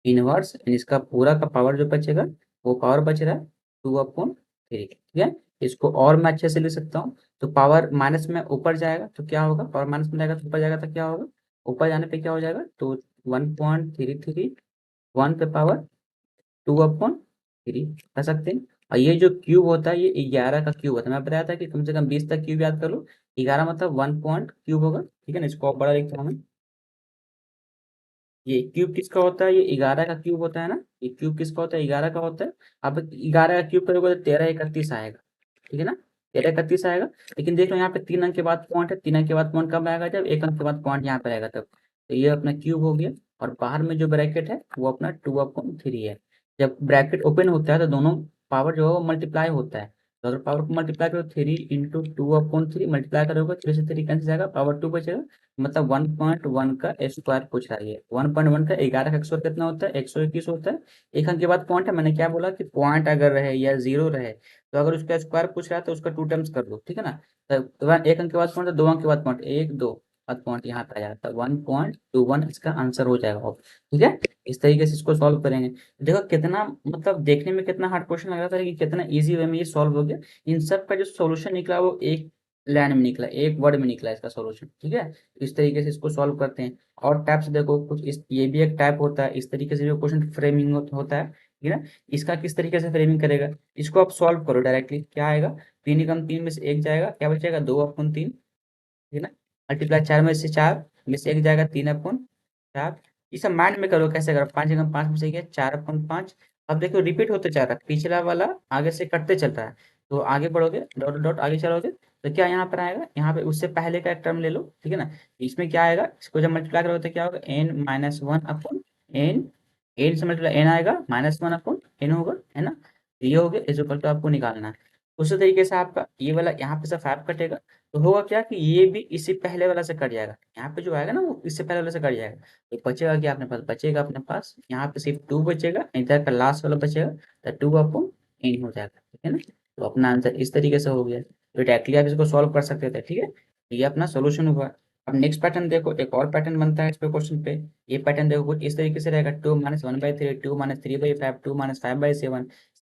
इनवर्स, इसका पूरा का पावर जो बचेगा, वो पावर बच रहा है 2/3, ठीक है। इसको और मैं अच्छे से लिख सकता हूँ। तो पावर माइनस में ऊपर जाएगा तो क्या होगा, पावर माइनस में जाएगा तो ऊपर जाएगा तो क्या होगा, ऊपर जाने पे क्या हो जाएगा, तो 1.33, 1 पे पावर 2/3 कर सकते हैं। और ये जो क्यूब होता है, ये 11 का क्यूब होता है। मैं बताया था कि कम से कम 20 तक क्यूब याद कर लो, 11 मतलब 1 पॉइंट क्यूब होगा, ठीक है ना। इसको और बड़ा लिखता हूँ मैं, ये क्यूब किसका होता है, ये 11 का क्यूब होता है ना, ये क्यूब किसका होता है, 11 का होता है। अब 11 का क्यूब करोगे तो 1331 आएगा, ठीक है ना, 1331 आएगा। लेकिन देख लो यहाँ पे 3 अंक के बाद पॉइंट है, 3 अंक के बाद पॉइंट कब आएगा, जब 1 अंक के बाद पॉइंट यहाँ पे आएगा तब। तो ये अपना क्यूब हो गया, और बाहर में जो ब्रैकेट है वो अपना 2/3 है। जब ब्रैकेट ओपन होता है तो दोनों पावर जो है वो मल्टीप्लाई होता है। तो अगर पावर को मल्टीप्लाई करो, 3 × 2/3 मल्टीप्लाई करोगे, 3 से 3 कैंसिल जाएगा, पावर 2 बचेगा। मतलब 1.1 का स्क्वायर पूछ रहा है ये, 1.1 का 11 का स्क्वायर कितना होता है, 121 होता है। एक अंक के बाद पॉइंट है, मैंने क्या बोला कि पॉइंट अगर रहे या जीरो रहे, तो अगर उसका स्क्वायर पूछ रहा है तो उसका 2 टाइम्स कर दो, ठीक है ना। तो एक अंक के बाद पॉइंट, 2 अंक के बाद पॉइंट, 1 2 बाद पॉइंट यहाँ पे आ जाता है, 1.21 इसका आंसर हो जाएगा अब, ठीक है। इस तरीके से इसको सॉल्व करेंगे। देखो कितना मतलब देखने में कितना हार्ड क्वेश्चन लग रहा था, लेकिन कितना इजी वे में ये सॉल्व हो गया। इन सब का जो सॉल्यूशन निकला वो एक लाइन में निकला, एक वर्ड में निकला इसका सॉल्यूशन, ठीक है। इस तरीके से इसको सॉल्व करते हैं। और टाइप्स देखो कुछ इस, ये भी एक टाइप होता है, इस तरीके से जो क्वेश्चन फ्रेमिंग होता है, ठीक है ना। इसका किस तरीके से फ्रेमिंग करेगा, इसको आप सॉल्व करो डायरेक्टली, क्या आएगा, 3 × 3 में से 1 जाएगा, क्या बचेगा, 2/3, ठीक है ना। मल्टीप्लाई 4 में से 4 में से 1 जाएगा, 3/4। ये सब माइंड में करो कैसे करो, 5 × 5 में से क्या, 4/5। अब देखो रिपीट होते जा रहा है, पिछला वाला आगे से कटते चल रहा है। तो आगे बढ़ोगे, डॉट डॉट आगे चलोगे, तो क्या यहाँ पर आएगा, यहाँ पे उससे पहले का एक टर्म ले लो, ठीक है ना। इसमें क्या आएगा, इसको जब मल्टीप्लाई करोगे तो क्या होगा, n-1/n, एन से मल्टीप्लाई एन आएगा, -1/n होगा, है ना। तो ये हो गया, इस ऊपर तो आपको निकालना है। उसी तरीके से आपका ये वाला यहाँ पे से 5 कटेगा, तो होगा क्या कि ये भी इसी पहले वाला से कट जाएगा, यहाँ पे जो आएगा ना वो इससे पहले वाले से कट जाएगा। तो बचेगा क्या अपने पास, बचेगा अपने पास यहाँ पे सिर्फ 2 बचेगा, इधर का लास्ट वाला बचेगा, तो 2/n हो जाएगा, ठीक है ना। तो अपना आंसर इस तरीके से हो गया। तो डायरेक्टली आप इसको सॉल्व कर सकते थे, ठीक है। तो ये अपना सोल्यूशन हुआ। अब नेक्स्ट पैटर्न देखो, एक और पैटर्न बनता है इस पे क्वेश्चन पे। ये पैटर्न देखो कुछ इस तरीके से रहेगा, 2 - 1/3, 2 - 3/5, 2 - 5/7, इसे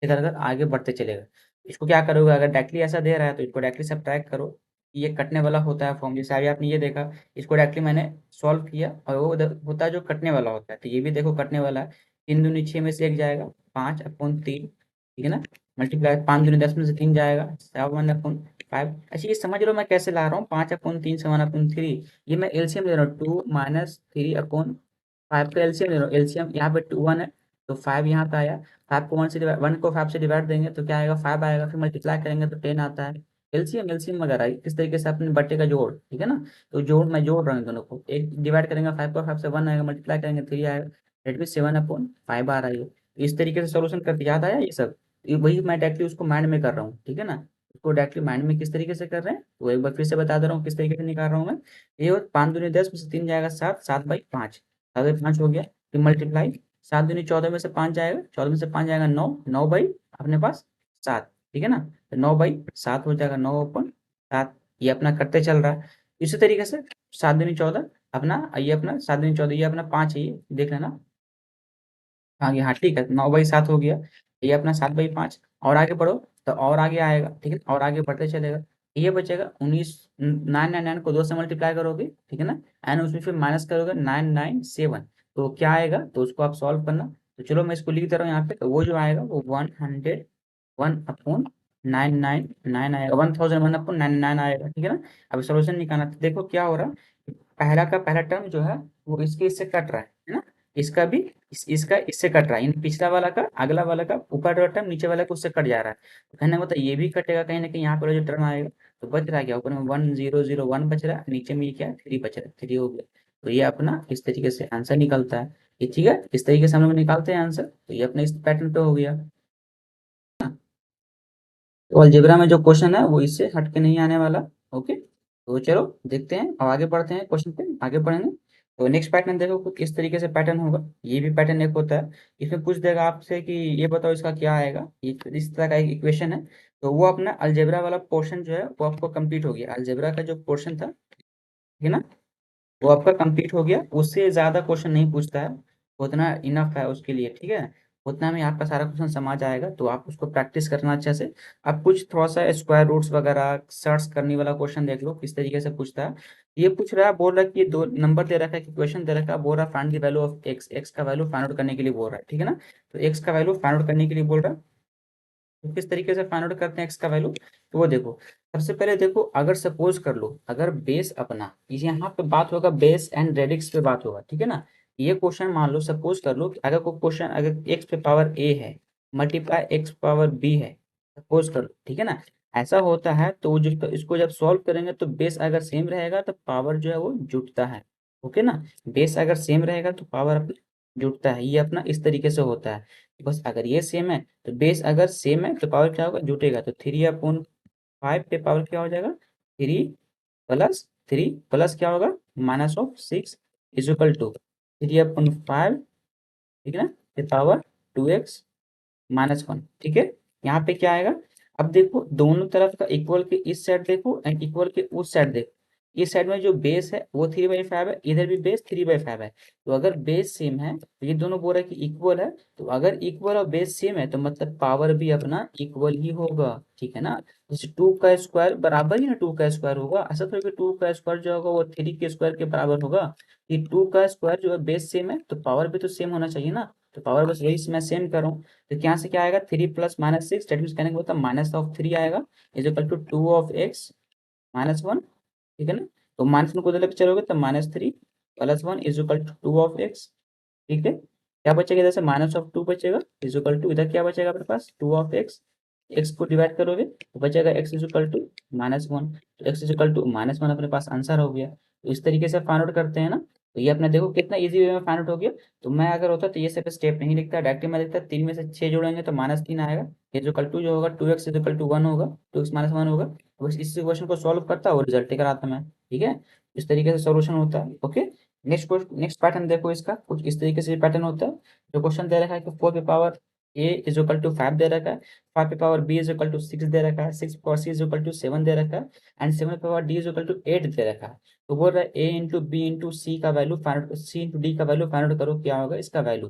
कर कर आगे बढ़ते चलेगा। इसको क्या करोगे, अगर डायरेक्टली ऐसा दे रहा है तो इसको डायरेक्टली सब्ट्रैक्ट करो। ये कटने वाला होता है फॉर्म। जैसे अभी आपने ये देखा, इसको डायरेक्टली मैंने सॉल्व किया और वो होता है जो कटने वाला होता है, तो ये भी देखो कटने वाला है। 3 दूनी 6 में से 1 जाएगा, 5/3, ठीक है ना। मल्टीप्लाई 5 दूनी 10 में से 3 जाएगा, 7/5। अच्छा, ये समझ लो मैं कैसे ला रहा हूँ, 5/3 7/3। ये मैं एलसीएम ले रहा हूँ, 2 - 3/5 का एलसीएम ले रहा हूँ। एलसीएम यहाँ पे 1 है, तो 5 यहाँ पे आया। 5 को 1 को 5 से डिवाइड देंगे तो क्या आएगा, 5 आएगा। फिर मल्टीप्लाई करेंगे तो 10 आता है। एलसीएम एलसीएम वगैरह इस तरीके से अपने बट्टे का जोड़, ठीक है ना। तो मैं जोड़ रहा हूँ दोनों को, एक डिवाइड करेंगे 5 को 5 से 1 आएगा, मल्टीप्लाई करेंगे 3 आएगा। डेट मीन 7/5 आ रहा है ये। तो इस तरीके से सोल्यूशन करते, याद आया ये सब। ये वही मैं डायरेक्टली उसको माइंड में कर रहा हूँ, ठीक है ना। उसको डायरेक्टली माइंड में किस तरीके से कर रहे हैं, तो एक बार फिर से बता दे रहा हूँ किस तरीके से निकाल रहा हूँ मैं। ये 5 दूनी 10 में से 3 जाएगा 7, 7/5, 7/5 हो गया। फिर मल्टीप्लाई 7 दूनी 14 में से 5 जाएगा, 14 में से 5 जाएगा 9, 9 बाई अपने पास 7, ठीक है ना। तो 9/7 हो जाएगा, 9/7। ये अपना करते चल रहा है इसी तरीके से। 7 दूनी 14 अपना, ये अपना 7 दूनी 14, ये अपना 5 है, ये देख लेना। हाँ ये, हाँ ठीक है, 9/7 हो गया। ये अपना 7/5। और आगे बढ़ो तो और आगे आएगा, ठीक है, और आगे बढ़ते चलेगा। ये बचेगा 19, 9 को 2 से मल्टीप्लाई करोगे, ठीक है ना। एंड उसमें फिर माइनस करोगे 997, तो क्या आएगा, तो उसको आप सॉल्व करना। तो चलो मैं इसको लिख दे रहा हूँ यहाँ पे। तो वो जो आएगा वो 101/999 आएगा, 1001/999 आएगा, ठीक है ना। अब सोल्यूशन निकालना, तो देखो क्या हो रहा है। पहला का पहला टर्म जो है वो इसके इससे कट रहा है ना। इसका भी इसका इससे कट रहा है, यानी पिछला वाला का अगला वाला का ऊपर वाला टर्म नीचे वाला का उससे कट जा रहा है। तो कहने का मतलब ये भी कटेगा कहीं ना कहीं, यहाँ पर जो टर्म आएगा। तो बच रहा है क्या, ऊपर में 1001 बच रहा है, नीचे में ये क्या है, 3 बच रहा है, 3 हो गया। तो ये अपना इस तरीके से आंसर निकलता है। ये ठीक है, इस तरीके से हम लोग निकालते हैं आंसर। तो ये अपने इस पैटर्न पे हो गया। तो अलजेब्रा में जो क्वेश्चन है वो इससे हट के नहीं आने वाला। ओके, तो चलो देखते हैं और आगे बढ़ते हैं, क्वेश्चन पे आगे बढ़ेंगे। तो नेक्स्ट पैटर्न देखो कुछ इस तरीके से पैटर्न होगा। ये भी पैटर्न एक होता है। इसमें पूछ देगा आपसे कि ये बताओ इसका क्या आएगा, ये इस तरह का एक इक्वेशन है। तो वो अपना अलजेब्रा वाला पोर्शन जो है वो आपको कंप्लीट हो गया। अलजेब्रा का जो पोर्शन था, ठीक है ना, वो आपका कंप्लीट हो गया। उससे ज्यादा क्वेश्चन नहीं पूछता है, उतना इनफ है उसके लिए, ठीक है। उतना में आपका सारा क्वेश्चन समझ आएगा, तो आप उसको प्रैक्टिस करना अच्छे से। अब कुछ थोड़ा सा स्क्वायर रूट्स वगैरह सर्च करने वाला क्वेश्चन देख लो किस तरीके से पूछता है। ये पूछ रहा है, बोल रहा है कि दो नंबर दे रखा है कि क्वेश्चन दे रखा है, बोल रहा है find the value of x, x का वैल्यू फाइंड आउट करने के लिए बोल रहा है, ठीक है ना। तो एक्स का वैल्यू फाइंड आउट करने के लिए बोल रहा है। तो किस तरीके से फाइंड आउट करते हैं एक्स का वैल्यू, तो वो देखो। सबसे पहले देखो, अगर सपोज कर लो, अगर बेस अपना, यहाँ पे बात होगा बेस एंड रेडिक्स पे बात होगा, ठीक है ना। ये क्वेश्चन मान लो, सपोज कर लो कि अगर कोई क्वेश्चन, अगर एक्स पे पावर ए है मल्टीप्लाई एक्स पावर बी है, सपोज कर लो, ठीक है ना। ऐसा होता है तो जो इसको जब सॉल्व करेंगे तो बेस अगर सेम रहेगा तो पावर जो है वो जुटता है। ओके ना, बेस अगर सेम रहेगा तो पावर जुटता है, ये अपना इस तरीके से होता है। बस अगर ये सेम है तो बेस अगर सेम है तो पावर क्या होगा, जुटेगा। तो 3/5 पे पावर क्या हो जाएगा, 3 + 3 प्लस क्या होगा, -6 इज इक्वल टू 3/5, ठीक है ना, पे पावर 2x -1, ठीक है। यहाँ पे क्या आएगा, अब देखो दोनों तरफ का इक्वल के इस साइड देखो एंड इक्वल के उस साइड देखो। इस साइड में जो बेस है वो 3/5 है, इधर भी बेस 3/5 है। तो अगर बेस सेम है तो ये दोनों बोल रहे हैं कि इक्वल है। तो अगर इक्वल और बेस सेम है तो मतलब पावर भी अपना इक्वल ही होगा, ठीक है ना। जैसे 2 का स्क्वायर बराबर ही ना 2 का स्क्वायर होगा, ऐसा थोड़ी कि 2 का स्क्वायर जो होगा वो 3 के स्क्वायर के बराबर होगा। ये 2 का स्क्वायर जो है बेस सेम है तो पावर भी तो सेम होना चाहिए ना। तो पावर बस वही मैं सेम कर रहा हूँ। तो यहाँ से क्या आएगा, 3 + -6, डेट मीन्स कहने का मतलब -3 आएगा, इज इक्वल टू 2 x -1, ठीक है ना। तो -1 को उधर चलोगे तो -3 + 1 इज इक्वल टू 2 ठीक है। क्या बचेगा, इधर से -2 बचेगा, इज इक्वल टू इधर क्या बचेगा अपने पास 2 x को डिवाइड करोगे तो बचेगा x इज इक्वल टू -1। तो x इज इक्वल टू -1 अपने पास आंसर हो गया। तो इस तरीके से फाइंड आउट करते हैं ना। तो ये अपने देखो कितना इजी वे में फाइंड आउट हो गया। तो मैं अगर होता तो ये सब स्टेप नहीं लिखता, डायरेक्टली मैं लिखता 3 में से 6 जोड़ेंगे तो -3 आएगा, इज इक्वल टू जो होगा 2x इज इक्वल टू 1 होगा, 2x -1 होगा। तो बस इस क्वेश्चन को सॉल्व करता और रिजल्ट लेकर आता मैं, ठीक है। इस तरीके से सॉल्यूशन होता है। ओके, नेक्स्ट पैटर्न देखो, इसका कुछ इस तरीके से पैटर्न होता है। जो क्वेश्चन दे रखा है कि 4 पे power A is equal to 5 दे रखा है, 5 पे power B is equal to 6 दे रखा है, 6 पे power C is equal to 7 दे रखा है, एंड 7 पे power D is equal to 8 दे रखा है। तो बोल रहा है A into B into C का value find, C into D का वैल्यू फाइंड आउट करो क्या होगा इसका वैल्यू।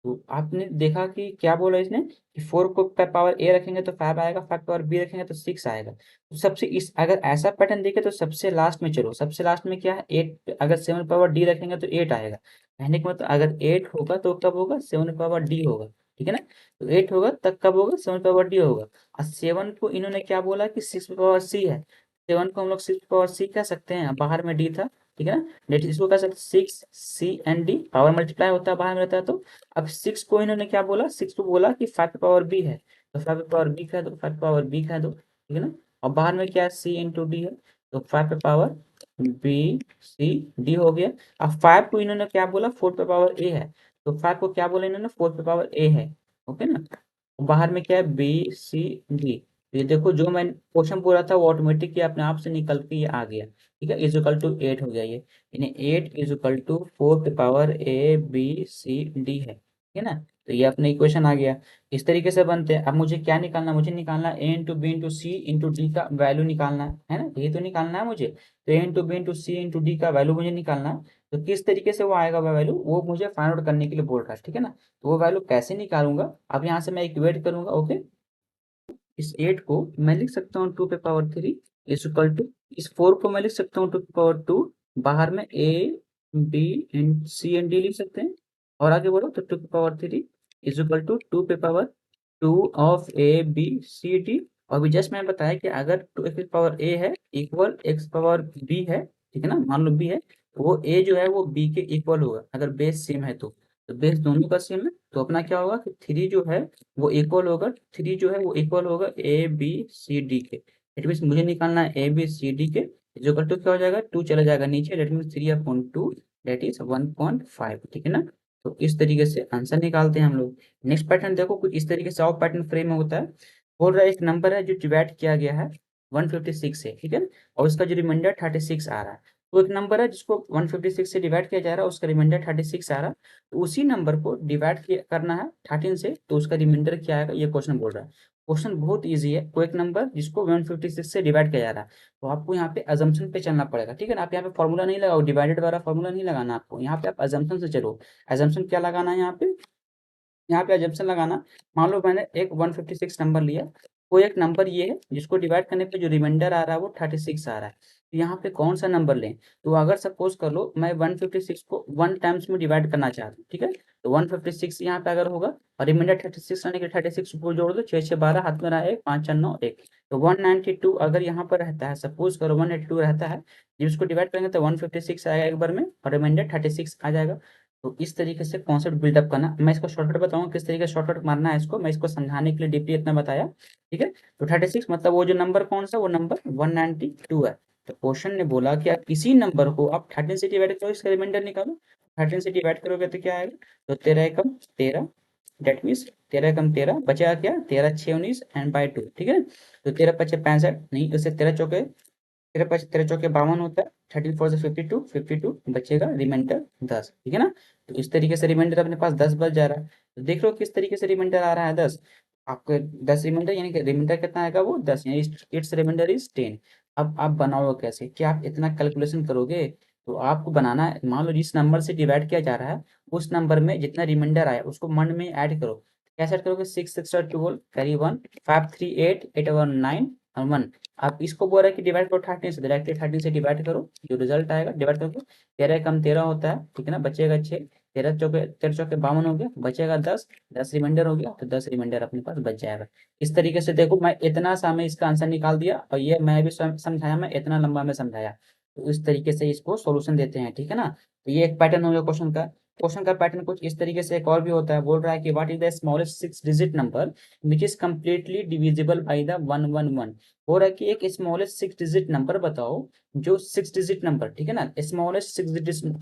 तो आपने देखा कि क्या बोला इसने कि 4 को पावर ए रखेंगे तो 5 आएगा, 5 पावर बी रखेंगे तो 6 आएगा। तो सबसे इस अगर ऐसा पैटर्न देखे तो सबसे लास्ट में चलो, सबसे लास्ट में क्या है 8, अगर 7 पावर डी रखेंगे तो 8 आएगा। कहने का मतलब अगर 8 होगा तो कब होगा 7 पावर डी होगा, ठीक है ना। तो 8 होगा तब कब होगा 7 पावर डी होगा। और 7 को इन्होंने क्या बोला कि 6 पावर सी है, 7 को हम लोग 6 पावर सी कह सकते हैं, बाहर में डी था, ठीक है ना। लेट इसको कह सकते 6 सी एंड डी, पावर मल्टीप्लाई होता है बाहर में रहता है। तो अब 6 को इन्होंने क्या बोला, 6 को बोला कि 5 पावर बी है, तो 5 पावर बी कह दो, 5 पावर बी कह दो, ठीक है ना। और बाहर में क्या है सी इंटू डी है, तो 5 पावर बी सी डी हो गया। अब 5 को इन्होंने क्या बोला 4 पे पावर ए है, तो 5 को क्या बोला इन्होंने 4 पे पावर ए है, ओके ना। और बाहर में क्या है बी सी डी। ये देखो जो मैं क्वेश्चन बोला था वो ऑटोमेटिक अपने आप से निकल के ये आ गया, ठीक है। इज इक्वल टू 8 हो गया ये, यानी 8 इज इक्वल टू 4 पे power A B C D है, ठीक है ना। तो ये अपने इक्वेशन आ गया। इस तरीके से बनते हैं। अब मुझे क्या निकालना, मुझे निकालना ए इंटू बी इंटू सी इंटू डी का वैल्यू निकालना है ना, ये तो निकालना है मुझे। तो ए इंटू बी इंटू सी इंटू डी का वैल्यू मुझे निकालना है। तो किस तरीके से वो आएगा वैल्यू, वो मुझे फाइंड आउट करने के लिए बोल रहा है, ठीक है ना। तो वो वैल्यू कैसे निकालूंगा, अब यहाँ से मैं इक्वेट करूंगा, ओके। इस 8 को मैं लिख सकता हूँ 2 पे पावर 3 इज इक्वल टू, इस 4 को मैं लिख सकता हूँ 2 पे पावर 2, बाहर में A B and C and D लिख सकते हैं। और आगे बढ़ो तो 2 पे पावर 3 इज इक्वल टू 2 पे power 2 of A B C D. और अभी जस्ट मैंने बताया कि अगर 2 एक्स पावर ए है इक्वल एक्स पावर बी है, ठीक है ना, मान लो बी है, तो वो ए जो है वो बी के इक्वल होगा अगर बेस सेम है तो बेस दोनों का सेम है तो अपना क्या होगा कि 3 जो है वो इक्वल होगा, 3 जो है वो इक्वल होगा ए बी सी डी के। इट मीन मुझे निकालना है ए बी सी डी के, जो इक्वल टू क्या हो जाएगा 2 चला जाएगा नीचे, डेट मीन 3/2 दैट इज 1.5, ठीक है ना। तो इस तरीके से आंसर निकालते हैं हम लोग। नेक्स्ट पैटर्न देखो कुछ इस तरीके से और पैटर्न फ्रेम में होता है। बोल रहा है एक नंबर है जो डिवाइड किया गया है 156 से, ठीक है, और उसका जो रिमाइंडर 36 आ रहा है। तो एक नंबर है जिसको 156 से डिवाइड किया जा रहा है, उसका रिमाइंडर 36 आ रहा है। तो उसी नंबर को डिवाइड करना है 13 से, तो उसका रिमाइंडर क्या आएगा ये क्वेश्चन बोल रहा है। क्वेश्चन बहुत इजी है, कोई एक नंबर जिसको 156 से डिवाइड किया जा रहा है, तो आपको यहाँ पे अजम्पशन पे चलना पड़ेगा, ठीक है ना। आप यहाँ पे फॉर्मूला नहीं लगाओ, डिवाइडेड वाला फॉर्मूला नहीं लगाना आपको, यहाँ पे आप अजम्पशन से चलो। अजम्पशन क्या लगाना है यहाँ पे, यहाँ पे अजम्पशन लगाना, मान लो मैंने एक 156 नंबर लिया, कोई एक नंबर ये है जिसको डिवाइड करने पे जो रिमाइंडर आ रहा है वो 36 आ रहा है। तो यहाँ पे कौन सा नंबर लें, तो अगर सपोज कर लो मैं 156 को 1 टाइम्स में डिवाइड करना चाहता हूँ, ठीक है, तो 156 यहाँ पे अगर होगा और रिमाइंडर 36 आने के 36 को जोड़ दो, 6 6 12 हाथ में रहा है 5 4 9 1, तो 192 अगर यहाँ पर रहता है, सपोज करो 182 रहता है, जब इसको डिवाइड करेंगे तो 156 आएगा एक बार में और रिमाइंडर 36 आ जाएगा। तो इस तरीके से कॉन्सेप्ट बिल्डअप करना, मैं इसको शॉर्टकट बताऊंगा किस तरीके से शॉर्टकट मारना है इसको, मैं इसको समझाने के लिए डीपली इतना बताया, ठीक है। तो 36 मतलब वो जो नंबर कौन सा, वो नंबर 192 है। तो क्वेश्चन ने बोला कि आप किसी नंबर को आप 13 से डिवाइड करो, इसका रिमाइंडर निकालो। 13 से डिवाइड करोगे तो क्या आएगा, तो 13 एकम 13, डेट मीन्स 13 एकम 13 बचेगा क्या, 13 6 19 एंड बाई 2, ठीक है। तो 13 पचे 65 नहीं, उससे 13 चौके 52 होता है, 13 4 से 52, 52 बचेगा रिमाइंडर 10, ठीक है ना। तो इस तरीके से रिमाइंडर अपने पास 10 बच जा रहा है। तो देख लो किस तरीके से रिमाइंडर आ रहा है 10, आपको 10 रिमाइंडर, यानी कि रिमाइंडर कितना आएगा वो 10, यानी इट्स रिमाइंडर इज 10। अब आप बनाओ कैसे, क्या आप इतना कैलकुलेशन करोगे, तो आपको बनाना है, मान लो जिस नंबर से डिवाइड किया जा रहा है उस नंबर में जितना रिमाइंडर आया उसको मन में ऐड करो। कैसे ऐड करोगे, 6 6 12 कैरी 1 5 3 8 8 1 9 और 1। आप इसको बोल रहे हैं कि डिवाइड करो 13 से, डायरेक्टली 13 से डिवाइड करो, जो रिजल्ट आएगा डिवाइड करो, 13 कम 13 होता है, ठीक है ना, बचेगा 6, 13 चौके 52 हो गया, बचेगा 10, 10 रिमाइंडर हो गया, तो 10 रिमाइंडर अपने पास बच जाएगा। इस तरीके से देखो मैं इतना सा मैं इसका आंसर निकाल दिया, और ये मैं भी समझाया, मैं इतना लंबा में समझाया। तो इस तरीके से इसको सॉल्यूशन देते हैं, ठीक है ना। तो ये एक पैटर्न हो गया क्वेश्चन का। क्वेश्चन का पैटर्न कुछ इस तरीके से एक और भी होता है, बोल रहा है कि what is the smallest 6 digit number which is completely divisible by the 111। हो रहा है कि एक स्मॉलेस्ट 6 डिजिट नंबर बताओ, जो 6 डिजिट नंबर, ठीक है ना, स्मॉलेस्ट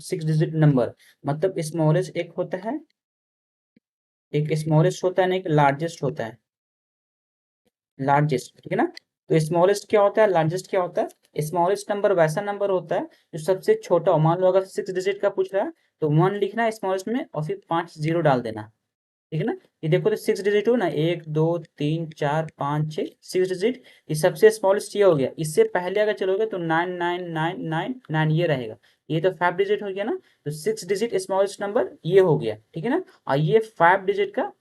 6 डिजिट नंबर, मतलब स्मॉलेस्ट एक होता है, एक स्मॉलेस्ट होता है ना, एक लार्जेस्ट होता है, लार्जेस्ट, ठीक है ना। तो स्मॉलेस्ट क्या होता है, लार्जेस्ट क्या होता है, स्मॉलेस्ट नंबर वैसा नंबर होता है जो सबसे छोटा हो, मान लो अगर 6 डिजिट का पूछ रहा है तो 1 लिखना है स्मॉलेस्ट में और फिर 5 जीरो डाल देना, ठीक है ना। ये देखो तो 6 डिजिट हो ना, 1 2 3 4 5 6, 6 डिजिट। ये सबसे स्मॉलेस्ट ये हो गया। इससे पहले अगर चलोगे तो 9 9 9 9 9 ये रहेगा। ये तो 5 डिजिट हो गया ना, तो 6 डिजिट स्मॉलेस्ट नंबर ये हो गया, ठीक है ना। और ये 5 डिजिट का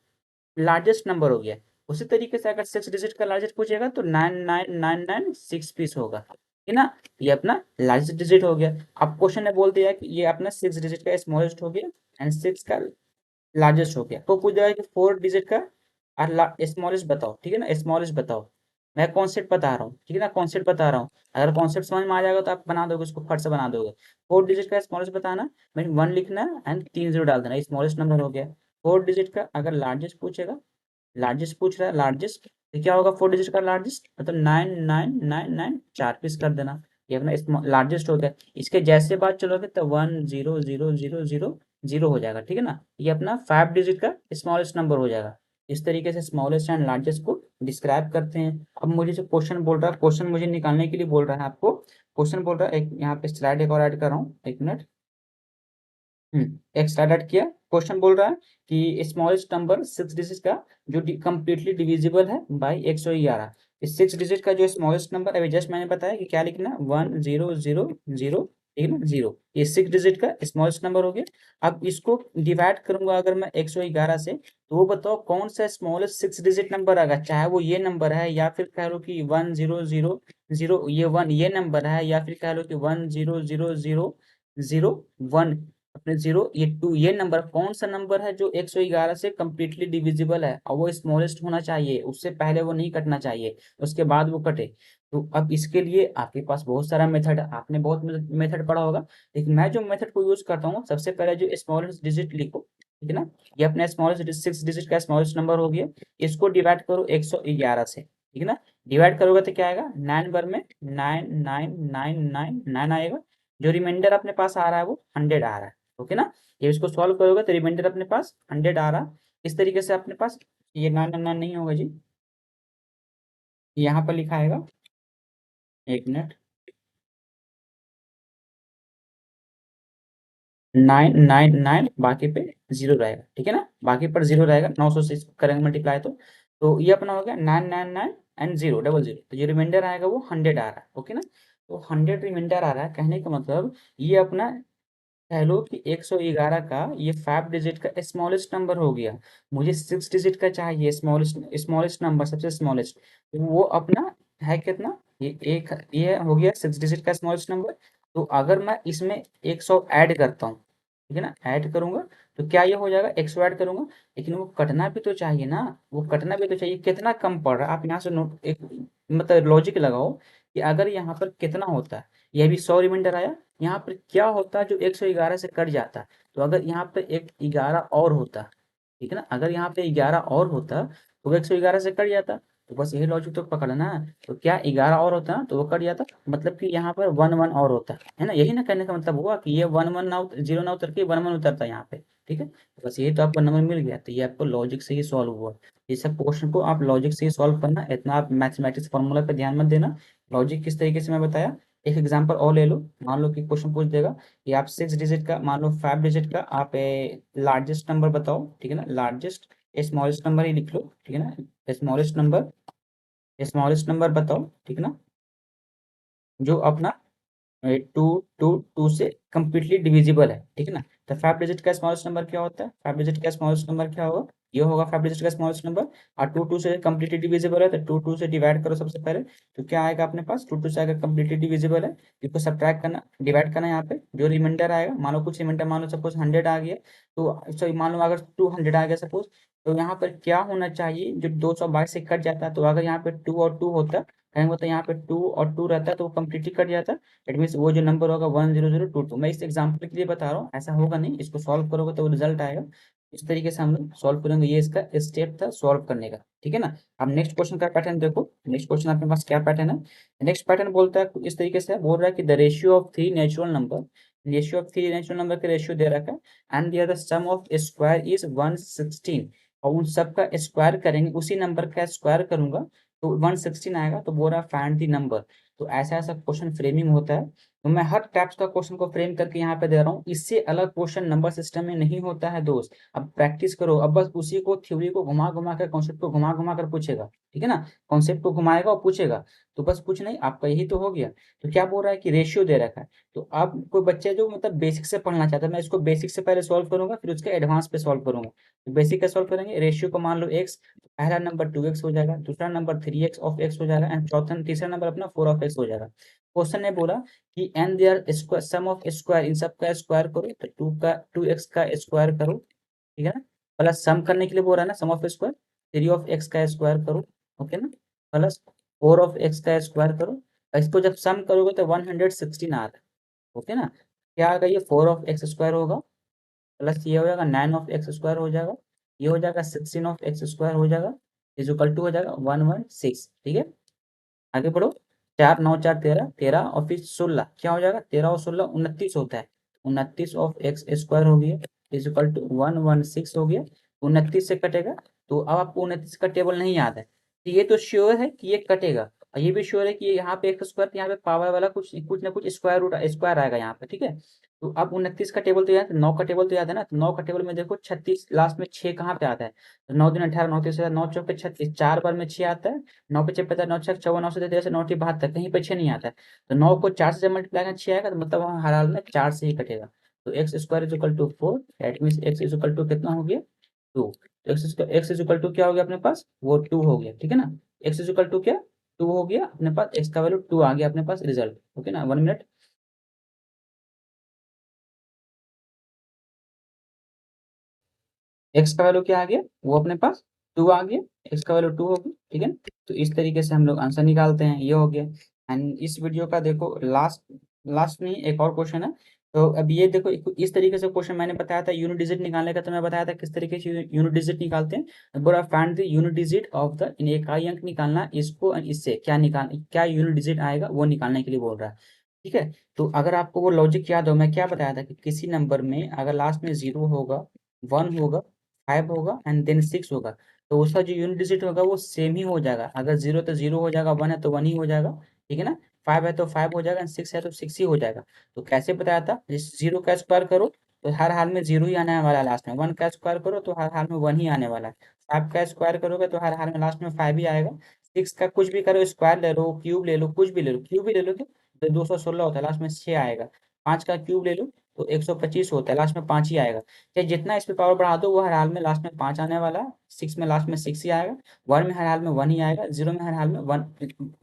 लार्जेस्ट नंबर हो गया। उसी तरीके से अगर 6 डिजिट का लार्जेस्ट पूछेगा तो 9999 पीस होगा, ठीक है ना। ये अपना लार्जेस्ट डिजिट हो गया। अब क्वेश्चन ने बोल दिया कि ये अपना 6 डिजिट का स्मॉलेस्ट हो गया एंड 6 का लार्जेस्ट हो गया। तो पूछ जाएगा कि 4 डिजिट का और स्मॉलेस्ट बताओ, ठीक है ना, स्मॉलेस्ट बताओ। मैं कॉन्सेप्ट बता रहा हूँ, ठीक है ना, कॉन्सेप्ट बता रहा हूँ। अगर कॉन्सेप्ट समझ में आ जाएगा तो आप बना दोगे, उसको फट से बना दोगे। 4 डिजिट का स्मॉलेस्ट बताना, मैं 1 लिखना एंड 3 जीरो डाल देना, स्मॉलेस्ट नंबर हो गया। 4 डिजिट का अगर लार्जेस्ट पूछेगा, लार्जेस्ट पूछ रहा है लार्जेस्ट, तो क्या होगा 4 डिजिट का लार्जेस्ट, मतलब 9999 4 पीस कर देना। ये अपना लार्जेस्ट हो गया। इसके जैसे बात चलोगे तो 1 0 0 0 0 हो जाएगा, ठीक है ना। ये अपना 5 डिजिट का स्मॉलेस्ट नंबर हो जाएगा। इस तरीके से स्मॉलेस्ट एंड लार्जेस्ट को डिस्क्राइब करते हैं। अब मुझे जो क्वेश्चन बोल रहा है, क्वेश्चन मुझे निकालने के लिए बोल रहा है आपको। क्वेश्चन बोल रहा है, एक यहाँ पे स्लाइड एक और ऐड कर रहा हूँ, 1 मिनट। एक स्लाइड ऐड किया। क्वेश्चन बोल रहा है कि स्मॉलेस्ट नंबर 6 डिजिट का जो कंप्लीटली डिविजिबल है बाई 111। इस 6 डिजिट का जो स्मॉलेस्ट नंबर अभी जस्ट मैंने बताया कि क्या लिखना, 1000 ठीक है ना, 0। ये 6 डिजिट का स्मॉलेस्ट नंबर हो गया। अब इसको डिवाइड करूंगा अगर मैं 111 से, तो वो बताओ कौन सा स्मॉलेस्ट 6 डिजिट नंबर आएगा। चाहे वो ये नंबर है, या फिर कह लो कि 1000 ये 1 ये नंबर है, या फिर कह लो कि 100001 अपने 0 ये 2 ये नंबर, कौन सा नंबर है जो 111 से कंप्लीटली डिविजिबल है और वो स्मॉलेस्ट होना चाहिए, उससे पहले वो नहीं कटना चाहिए, उसके बाद वो कटे। तो अब इसके लिए आपके पास बहुत सारा मेथड है, आपने बहुत मेथड पढ़ा होगा, लेकिन मैं जो मेथड को यूज करता हूँ, सबसे पहले जो स्मॉलेस्ट डिजिट लिखो, ठीक है ना। ये अपना स्मॉलेस्ट 6 डिजिट का स्मॉलेस्ट नंबर हो गया। इसको डिवाइड करो 111 से, ठीक है ना। डिवाइड करोगे तो क्या आएगा, 9 बार में 99999 आएगा। जो रिमाइंडर अपने पास आ रहा है वो 100 आ रहा है, ओके ना। ये इसको सॉल्व करोगे तो रिमाइंडर अपने पास 100 आ रहा। इस तरीके से अपने पास ये 999 नहीं होगा जी, यहाँ पर लिखा आएगा, 1 मिनट, 999 बाकी पे 0 रहेगा, ठीक है ना, बाकी पर 0 रहेगा। 900 से इसको करेंगे मल्टीप्लाई तो ये अपना हो गया 999 एंड 0 डबल 0। तो जो रिमाइंडर आएगा वो 100 आ रहा है, ओके ना। तो 100 रिमाइंडर आ रहा है, कहने का मतलब ये अपना कह लो कि 111 का ये 5 डिजिट का स्मॉलेस्ट नंबर हो गया। मुझे 6 डिजिट का चाहिए स्मॉलेस्ट स्मॉलेस्ट नंबर, सबसे स्मॉलेस्ट। तो वो अपना है कितना, ये हो गया 6 डिजिट का स्मॉलेस्ट नंबर। तो अगर मैं इसमें 100 ऐड करता हूँ, ठीक है ना, ऐड करूंगा, तो क्या ये हो जाएगा, 100 ऐड करूंगा, लेकिन वो कटना भी तो चाहिए ना, वो कटना भी तो चाहिए। कितना कम पड़ रहा है, आप यहाँ से नोट एक मतलब लॉजिक लगाओ कि अगर यहाँ पर कितना होता है, ये भी 100 रिमाइंडर आया, यहाँ पर क्या होता है जो 111 से कट जाता। तो अगर यहाँ पे एक 11 और होता, ठीक है ना, अगर यहाँ पे 11 और होता तो वो 111 से कट जाता। तो बस यही लॉजिक तो पकड़ना है। तो क्या 11 और होता ना तो वो कट जाता, मतलब कि यहाँ पर 1 1 और होता है ना। यही ना कहने का मतलब हुआ कि ये 1 1 ना 0 ना उतर के 1 1 उतरता है यहाँ पे, ठीक है। तो बस यही तो आपको नंबर मिल गया। तो ये आपको लॉजिक से ही सॉल्व हुआ। ये सब क्वेश्चन को आप लॉजिक से ही सॉल्व करना, इतना आप मैथमेटिक्स फॉर्मूला पे ध्यान मत देना। लॉजिक किस तरीके से मैं बताया, एक एग्जांपल और ले लो। मान लो कि क्वेश्चन पूछ देगा कि आप 6 डिजिट का, मान लो 5 डिजिट का आप लार्जेस्ट नंबर बताओ, ठीक है ना, लार्जेस्ट स्मॉलेस्ट नंबर ही लिख लो, ठीक है ना, स्मॉलेस्ट नंबर बताओ, ठीक है ना, जो अपना टू टू टू से कंप्लीटली डिविजिबल है, ठीक है ना। तो 5 डिजिट का स्मॉलेस्ट नंबर क्या होता है, 5 डिजिट का स्मॉलेस्ट नंबर क्या होगा, ये होगा 5 डिजिट का स्मॉलेस्ट नंबर। और टू टू से कंप्लीटली डिविजिबल है, तो टू टू से डिवाइड करो सबसे पहले। तो क्या आएगा अपने पास, टू टू से अगर कंप्लीटली डिविजिबल है, इसको सब्ट्रैक्ट करना, डिवाइड करना, यहाँ पे जो रिमाइंडर आएगा, मान लो कुछ रिमाइंडर, मान लो सपोज 100 आ गया, तो सॉरी मान लो अगर 200 आ गया सपोज, तो यहाँ पर क्या होना चाहिए, जो 222 से कट जाता है, तो अगर यहाँ पे 2 और 2 होता, कहेंगे होता है यहाँ पे 2 और 2 रहता है तो वो कंप्लीटली कट जाता है। इट मीन वो जो नंबर होगा 10022। मैं इस एग्जाम्पल के लिए बता रहा हूँ, ऐसा होगा नहीं, इसको सॉल्व करोगे तो वो रिजल्ट आएगा। इस तरीके से हम लोग सॉल्व करेंगे, ये इसका स्टेप था सॉल्व करने का, ठीक है ना। अब नेक्स्ट क्वेश्चन का पैटर्न देखो, नेक्स्ट क्वेश्चन आपके पास क्या पैटर्न है। नेक्स्ट पैटर्न बोलता है इस तरीके से, बोल रहा है कि the ratio of 3 natural number, ratio of 3 natural number का रेशियो दे रखा है, and their the sum of square is 116। और उन सब का स्क्वायर करेंगे, उसी नंबर का स्क्वायर करूंगा तो 116 आएगा। तो बोल रहा है फाइंड द नंबर। तो ऐसा ऐसा क्वेश्चन फ्रेमिंग होता है। तो मैं हर टाइप्स का क्वेश्चन को फ्रेम करके यहाँ पे दे रहा हूँ। इससे अलग क्वेश्चन नंबर सिस्टम में नहीं होता है दोस्त। अब प्रैक्टिस करो, अब बस उसी को थ्योरी को घुमा घुमा कर, कॉन्सेप्ट को घुमा घुमा कर पूछेगा, ठीक है ना। कॉन्सेप्ट को घुमाएगा और पूछेगा, तो बस कुछ नहीं, आपका यही तो हो गया। तो क्या बोल रहा है कि रेशियो दे रखा है। तो अब कोई बच्चे जो मतलब बेसिक से पढ़ना चाहता है, मैं इसको बेसिक से पहले सॉल्व करूंगा, फिर उसके एडवांस पे सॉल्व करूंगा। तो बेसिक का सॉल्व करेंगे, रेशियो को मान लो एक्स, पहला नंबर 2x हो जाएगा, दूसरा नंबर 3x ऑफ एक्स हो जाएगा, एंड चौथा तीसरा नंबर अपना 4 ऑफ एक्स हो जाएगा। क्वेश्चन ने बोला कि N their square, sum of square, इन सब का स्क्वायर करो, तो 2x का स्क्वायर करो, ठीक है ना। प्लस सम करने के लिए बोल रहा है ना, सम ऑफ स्क्वायर, 3 ऑफ एक्स का स्क्वायर करो, ओके ना। प्लस 4 ऑफ एक्स का स्क्वायर करो। इसको जब सम करोगे तो 116 आ रहा है, ओके ना। क्या आएगा, ये 4 ऑफ एक्स स्क्वायर होगा, प्लस ये हो जाएगा 9 ऑफ एक्स स्क्वायर हो जाएगा, ये हो जाएगा 16 ऑफ एक्स स्क्वायर हो जाएगा, इज इक्वल टू हो जाएगा 116, ठीक है। आगे बढ़ो, 4 9 4 13, 13 और फिर 16, क्या हो जाएगा, 13 और 16 29 होता है, 29 ऑफ एक्स स्क्वायर हो गया, इज इक्वल टू 116 हो गया। 29 से कटेगा, तो अब आपको 29 का टेबल नहीं याद है, तो ये तो श्योर है कि ये कटेगा, और ये भी श्योर है कि यहाँ पे एक्स स्क्वायर, यहाँ पे पावर वाला कुछ कुछ ना कुछ स्क्वायर रूट स्क्वायर आएगा यहाँ पे, ठीक है। तो अब 29 का टेबल तो याद है, 9 का टेबल तो याद है ना, तो 9 का टेबल में देखो 36 लास्ट में 6 कहाँ पे आता है, तो 9 दिन 18, 9 तीस 9 चौक पे 36, 4 बार में 6 आता है, 9 पे 6 50, 9 छः 54, 9 से 13 से 9 टी 72, कहीं पे 6 नहीं आता है। तो 9 को 4 से जब मल्टीप्लाई करें 6 आएगा, तो मतलब वहाँ हर हाल में 4 से ही कटेगा। तो X square is equal to 4, that means X is equal to कितना हो गया, 2। एक्स इज इक्वल टू क्या हो गया अपने पास, वो 2 हो गया, ठीक है ना। एक्स इज इक्वल टू क्या, 2 हो गया अपने पास, एक्स का वैल्यू 2 आ गया अपने पास रिजल्ट, ओके ना। 1 मिनट, एक्स का वैल्यू क्या आ गया, वो अपने पास 2 आ गया, एक्स का वैल्यू 2 हो गया, ठीक है ना। तो इस तरीके से हम लोग आंसर निकालते हैं, ये हो गया। एंड इस वीडियो का देखो लास्ट, लास्ट में एक और क्वेश्चन है। तो अब ये देखो, इस तरीके से क्वेश्चन मैंने बताया था यूनिट डिजिट निकालने का, तो मैं बताया था किस तरीके से यूनिट डिजिट निकालते हैं। बोला find the unit digit of the, इन इकाई अंक निकालना, इसको इससे क्या निकाल, क्या यूनिट डिजिट आएगा वो निकालने के लिए बोल रहा है, ठीक है। तो अगर आपको वो लॉजिक याद हो, मैं क्या बताया था कि किसी नंबर में अगर लास्ट में 0 होगा, 1 होगा, 5 होगा एंड देन 6 होगा, तो उसका जो यूनिट डिजिट होगा वो सेम ही हो जाएगा। अगर 0 तो 0 हो जाएगा, 1 है तो 1 ही हो जाएगा, ठीक है ना। 5 है तो 5 हो जाएगा, एंड 6 है तो 6 ही हो जाएगा। तो कैसे बताया था, जिस 0 का स्क्वायर करो तो हर हाल में 0 ही आने वाला है लास्ट में, 1 का स्क्वायर करो तो हर हाल में 1 ही आने वाला है, 5 का स्क्वायर करोगे तो हर हाल में लास्ट में 5 ही आएगा, 6 का कुछ भी करो, स्क्वायर ले लो, क्यूब ले लो, कुछ भी ले लो, क्यूब भी ले लो तो 216 होता है, लास्ट में 6 आएगा। 5 का क्यूब ले लो तो 125 होता है, लास्ट में 5 ही आएगा। चाहे जितना इस पे पावर बढ़ा दो, वो हर हाल में लास्ट में 5 आने वाला है, 6 में लास्ट में 6 ही आएगा, 1 में हर हाल में 1 ही आएगा, 0 में हर हाल में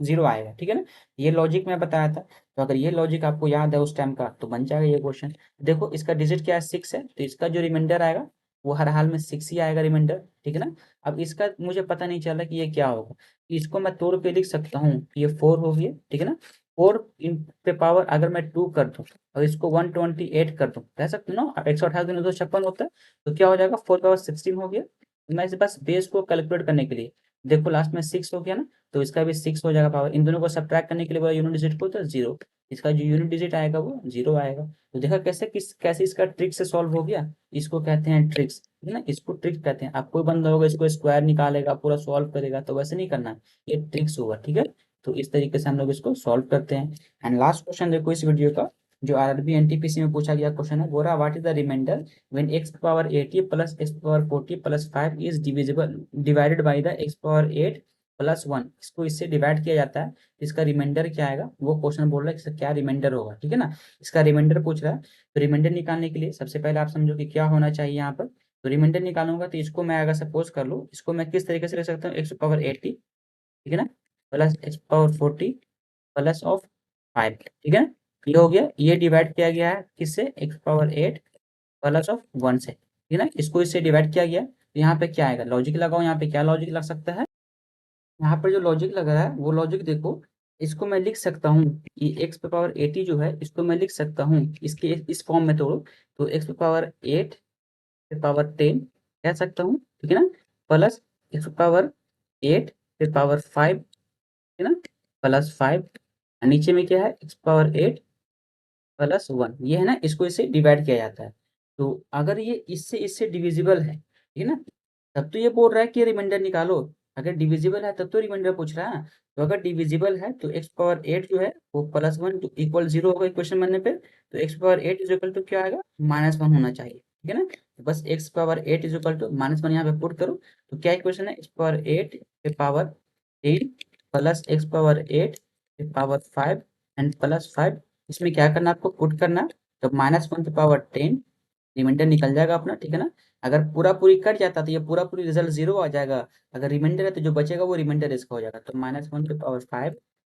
0 आएगा, ठीक है ना। ये लॉजिक मैं बताया था। तो अगर ये लॉजिक आपको याद है उस टाइम का, तो बन जाएगा ये क्वेश्चन। देखो इसका डिजिट क्या है, 6 है, तो इसका जो रिमाइंडर आएगा वो हर हाल में 6 ही आएगा रिमाइंडर, ठीक है ना। अब इसका मुझे पता नहीं चला कि ये क्या होगा, इसको मैं तोड़ के लिख सकता हूँ, ये 4 हो गया, ठीक है ना। 4 इन पे पावर अगर मैं 2 कर दूं और इसको 128 कर दूं, कह सकते हो ना, 128 दूनी 256 होता है, तो क्या हो जाएगा, 4 पावर 16 हो गया। मैं इसे बस बेस को कैलकुलेट करने के लिए, देखो लास्ट में 6 हो गया ना, तो इसका भी 6 हो जाएगा पावर, इन दोनों को सब्ट्रैक्ट करने के लिए बोला यूनिट डिजिट को, तो 0, इसका जो यूनिट डिजिट आएगा वो 0 आएगा। तो देखा कैसे कैसे इसका ट्रिक से सॉल्व हो गया। इसको कहते हैं ट्रिक्स, है ना, इसको ट्रिक कहते हैं। आप कोई बंदा होगा इसको स्क्वायर निकालेगा पूरा सॉल्व करेगा, तो वैसे नहीं करना है, ये ट्रिक्स होगा, ठीक है। तो इस तरीके से हम लोग इसको सॉल्व करते हैं। एंड लास्ट क्वेश्चन देखो इस वीडियो का, जो आरआरबी एनटीपीसी में पूछा गया क्वेश्चन है, बोल रहा what is the remainder when x power 80 plus x power 40 plus 5 is divisible divided by the x power 8 plus 1, इसको इससे डिवाइड किया जाता है, इसका रिमाइंडर क्या आएगा, वो क्वेश्चन बोल रहा है इसका क्या रिमाइंडर होगा, ठीक है ना। इसका रिमाइंडर पूछ रहा है। तो रिमाइंडर निकालने के लिए सबसे पहले आप समझो कि क्या होना चाहिए यहाँ पर। तो रिमाइंडर निकालूंगा तो इसको मैं अगर सपोज कर लूँ, इसको मैं किस तरीके से लिख सकता हूँ, एक्स पावर 80, ठीक है ना, plus x power 40 plus of 5, ठीक है ना। ये हो गया, ये डिवाइड किया गया है किससे, एक्स पावर 8 प्लस ऑफ 1 से, ठीक है ना। इसको इससे डिवाइड किया गया, तो यहाँ पे क्या आएगा, लॉजिक लगाओ, यहाँ पे क्या लॉजिक लग सकता है, यहाँ पर जो लॉजिक लग रहा है वो लॉजिक देखो, इसको मैं लिख सकता हूँ, ये एक्स पे पावर 80 जो है, इसको मैं लिख सकता हूँ इसके इस फॉर्म में तोड़ो, तो एक्स पे पावर 8 पे पावर 10 कह सकता हूँ, ठीक है ना, प्लस एक्स पे पावर 8 पे पावर 5, है ना, प्लस 5, नीचे में क्या है, एक्स पावर 8 प्लस 1, ये है ना, इसको इससे डिवाइड किया जाता है। तो अगर ये इससे इससे डिविजिबल है, ठीक है ना, तब तो ये बोल रहा है कि रिमाइंडर निकालो। अगर डिविजिबल है तब तो रिमाइंडर पूछ रहा है। तो अगर डिविजिबल है तो एक्स पावर 8 जो है वो +1 तो इक्वल 0 होगा इक्वेशन बनने पे। तो X power 8 is equal to क्या आएगा, -1 होना चाहिए, ठीक है ना। तो बस X power 8 is equal to -1 यहाँ पे पुट करो। तो क्या इक्वेशन है, एक्स पावर 8 पे पावर 3 प्लस एक्स पावर 8 पे पावर 5 एंड प्लस 5। इसमें क्या करना है आपको, पुट करना है। तो -1 पे पावर 10 रिमाइंडर निकल जाएगा अपना, ठीक है ना। अगर पूरा पूरी कट जाता तो ये पूरा पूरी रिजल्ट 0 आ जाएगा। अगर रिमाइंडर है तो जो बचेगा वो रिमाइंडर इसका हो जाएगा। तो -1 पे पावर 5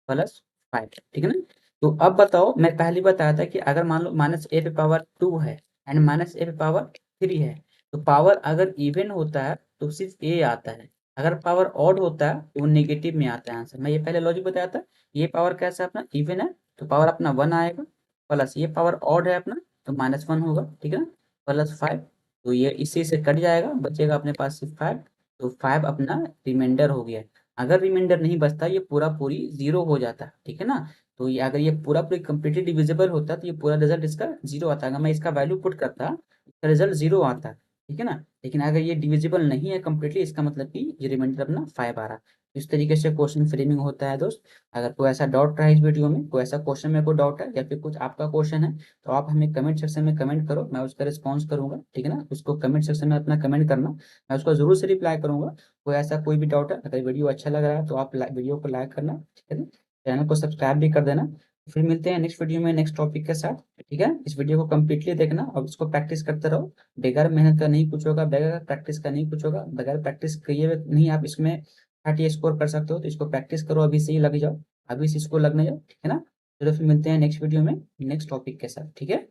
प्लस 5, ठीक है ना। तो अब बताओ, मैं पहले बताया था कि अगर मान लो -a पे पावर 2 है एंड -a पे पावर 3 है, तो पावर अगर इवन होता है तो सिर्फ a आता है। अगर पावर ऑड होता है तो वो नेगेटिव में आता है आंसर। मैं ये पहले लॉजिक बताया था। ये पावर कैसा अपना इवन है तो पावर अपना 1 आएगा, प्लस ये पावर ऑड है अपना तो -1 होगा, ठीक है ना, +5। तो ये इसी से कट जाएगा, बचेगा अपने पास सिर्फ 5। तो 5 अपना रिमाइंडर हो गया। अगर रिमाइंडर नहीं बचता ये पूरा पूरी 0 हो जाता, ठीक है ना। तो ये अगर ये पूरा पूरी कंप्लीटली डिविजिबल होता तो ये पूरा रिजल्ट इसका 0 आता। अगर मैं इसका वैल्यू पुट करता, इसका रिजल्ट 0 आता, ठीक है ना। लेकिन अगर ये डिविजिबल नहीं है कंप्लीटली, इसका मतलब कि ये रिमाइंडर अपना 5 आ रहा। इस तरीके से क्वेश्चन फ्रेमिंग होता है दोस्त। अगर कोई ऐसा डाउट रहा है इस वीडियो में, कोई ऐसा क्वेश्चन में कोई डाउट है या फिर कुछ आपका क्वेश्चन है, तो आप हमें कमेंट सेक्शन में कमेंट करो, मैं उसका रिस्पॉन्स करूंगा, ठीक है ना। उसको कमेंट सेक्शन में अपना कमेंट करना, मैं उसको जरूर से रिप्लाई करूंगा। कोई ऐसा कोई भी डाउट है, अगर वीडियो अच्छा लग रहा है तो आप वीडियो को लाइक करना, ठीक है ना। चैनल को सब्सक्राइब भी कर देना। फिर मिलते हैं नेक्स्ट वीडियो में नेक्स्ट टॉपिक के साथ, ठीक है। इस वीडियो को कम्प्लीटली देखना और इसको प्रैक्टिस करते रहो। बगैर मेहनत का नहीं कुछ होगा, बगैर प्रैक्टिस का नहीं कुछ होगा। बगैर प्रैक्टिस किए हुए नहीं आप इसमें 30 स्कोर कर सकते हो। तो इसको प्रैक्टिस करो, अभी से ही लग जाओ, अभी से इसको लगने जाओ, ठीक है ना। चलो फिर मिलते हैं नेक्स्ट वीडियो में नेक्स्ट टॉपिक के साथ, ठीक है।